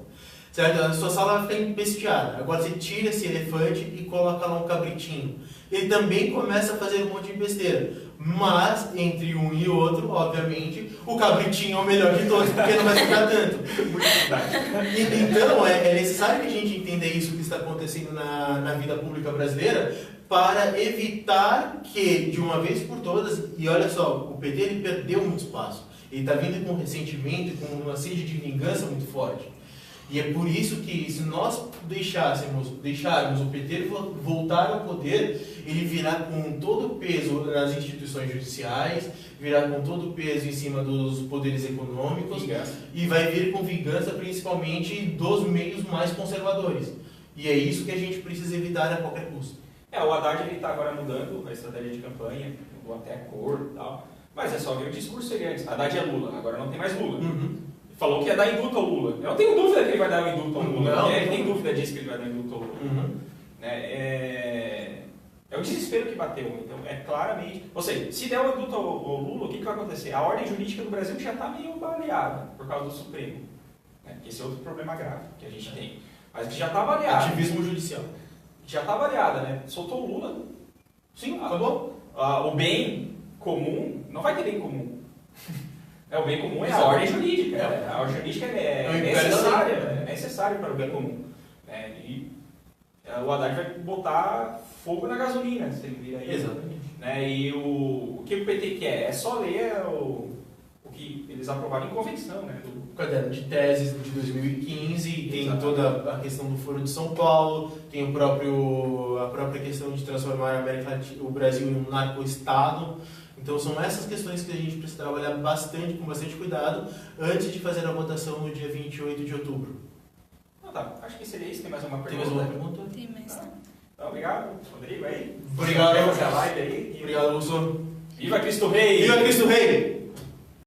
Certo? A sua sala vai ficar empesteada. Agora você tira esse elefante e coloca lá um cabritinho. Ele também começa a fazer um monte de besteira. Mas, entre um e outro, obviamente, o cabritinho é o melhor de todos, porque não vai ficar tanto. Então, é necessário que a gente entenda isso que está acontecendo na vida pública brasileira para evitar que, de uma vez por todas, e olha só, o PT ele perdeu muito espaço. Ele está vindo com um ressentimento e com uma sede de vingança muito forte. E é por isso que, se nós deixarmos o PT voltar ao poder, ele virá com todo o peso nas instituições judiciais, virá com todo o peso em cima dos poderes econômicos, e vai vir com vingança principalmente dos meios mais conservadores. E é isso que a gente precisa evitar a qualquer custo. O Haddad está agora mudando a estratégia de campanha, mudou até a cor e tal, mas é só ver o discurso dele antes. Haddad é Lula, agora não tem mais Lula. Falou que ia dar induto ao Lula. Eu não tenho dúvida que ele vai dar um induto ao Lula. Ele tem dúvida disso que ele vai dar um induto ao Lula. É o desespero que bateu. Então, é claramente... Ou seja, se der um induto ao Lula, o que vai acontecer? A ordem jurídica do Brasil já está meio baleada por causa do Supremo. Esse é outro problema grave que a gente tem. Mas que já está baleada. Ativismo judicial. Já está baleada, né? Soltou o Lula, Sim, acabou. O bem comum não vai ter bem comum. O bem comum é a Exato. ordem jurídica. A ordem jurídica é necessária para o bem comum. E o Haddad vai botar fogo na gasolina, se ele vir aí. Exatamente. E o que o PT quer? É só ler o que eles aprovaram em convenção, né? O caderno de teses de 2015, tem Exatamente. toda a questão do Foro de São Paulo, tem a própria questão de transformar a América Latina, o Brasil em um narco-estado. Então são essas questões que a gente precisa trabalhar com bastante cuidado, antes de fazer a votação no dia 28 de outubro. Tá. Acho que seria isso. Tem mais uma Tem pergunta? mais uma pergunta? Tem mais, não. Então, obrigado, Rodrigo, aí. Obrigado. Fazer a live aí. Obrigado, Lúcio. Viva Cristo Rei! Viva Cristo Rei!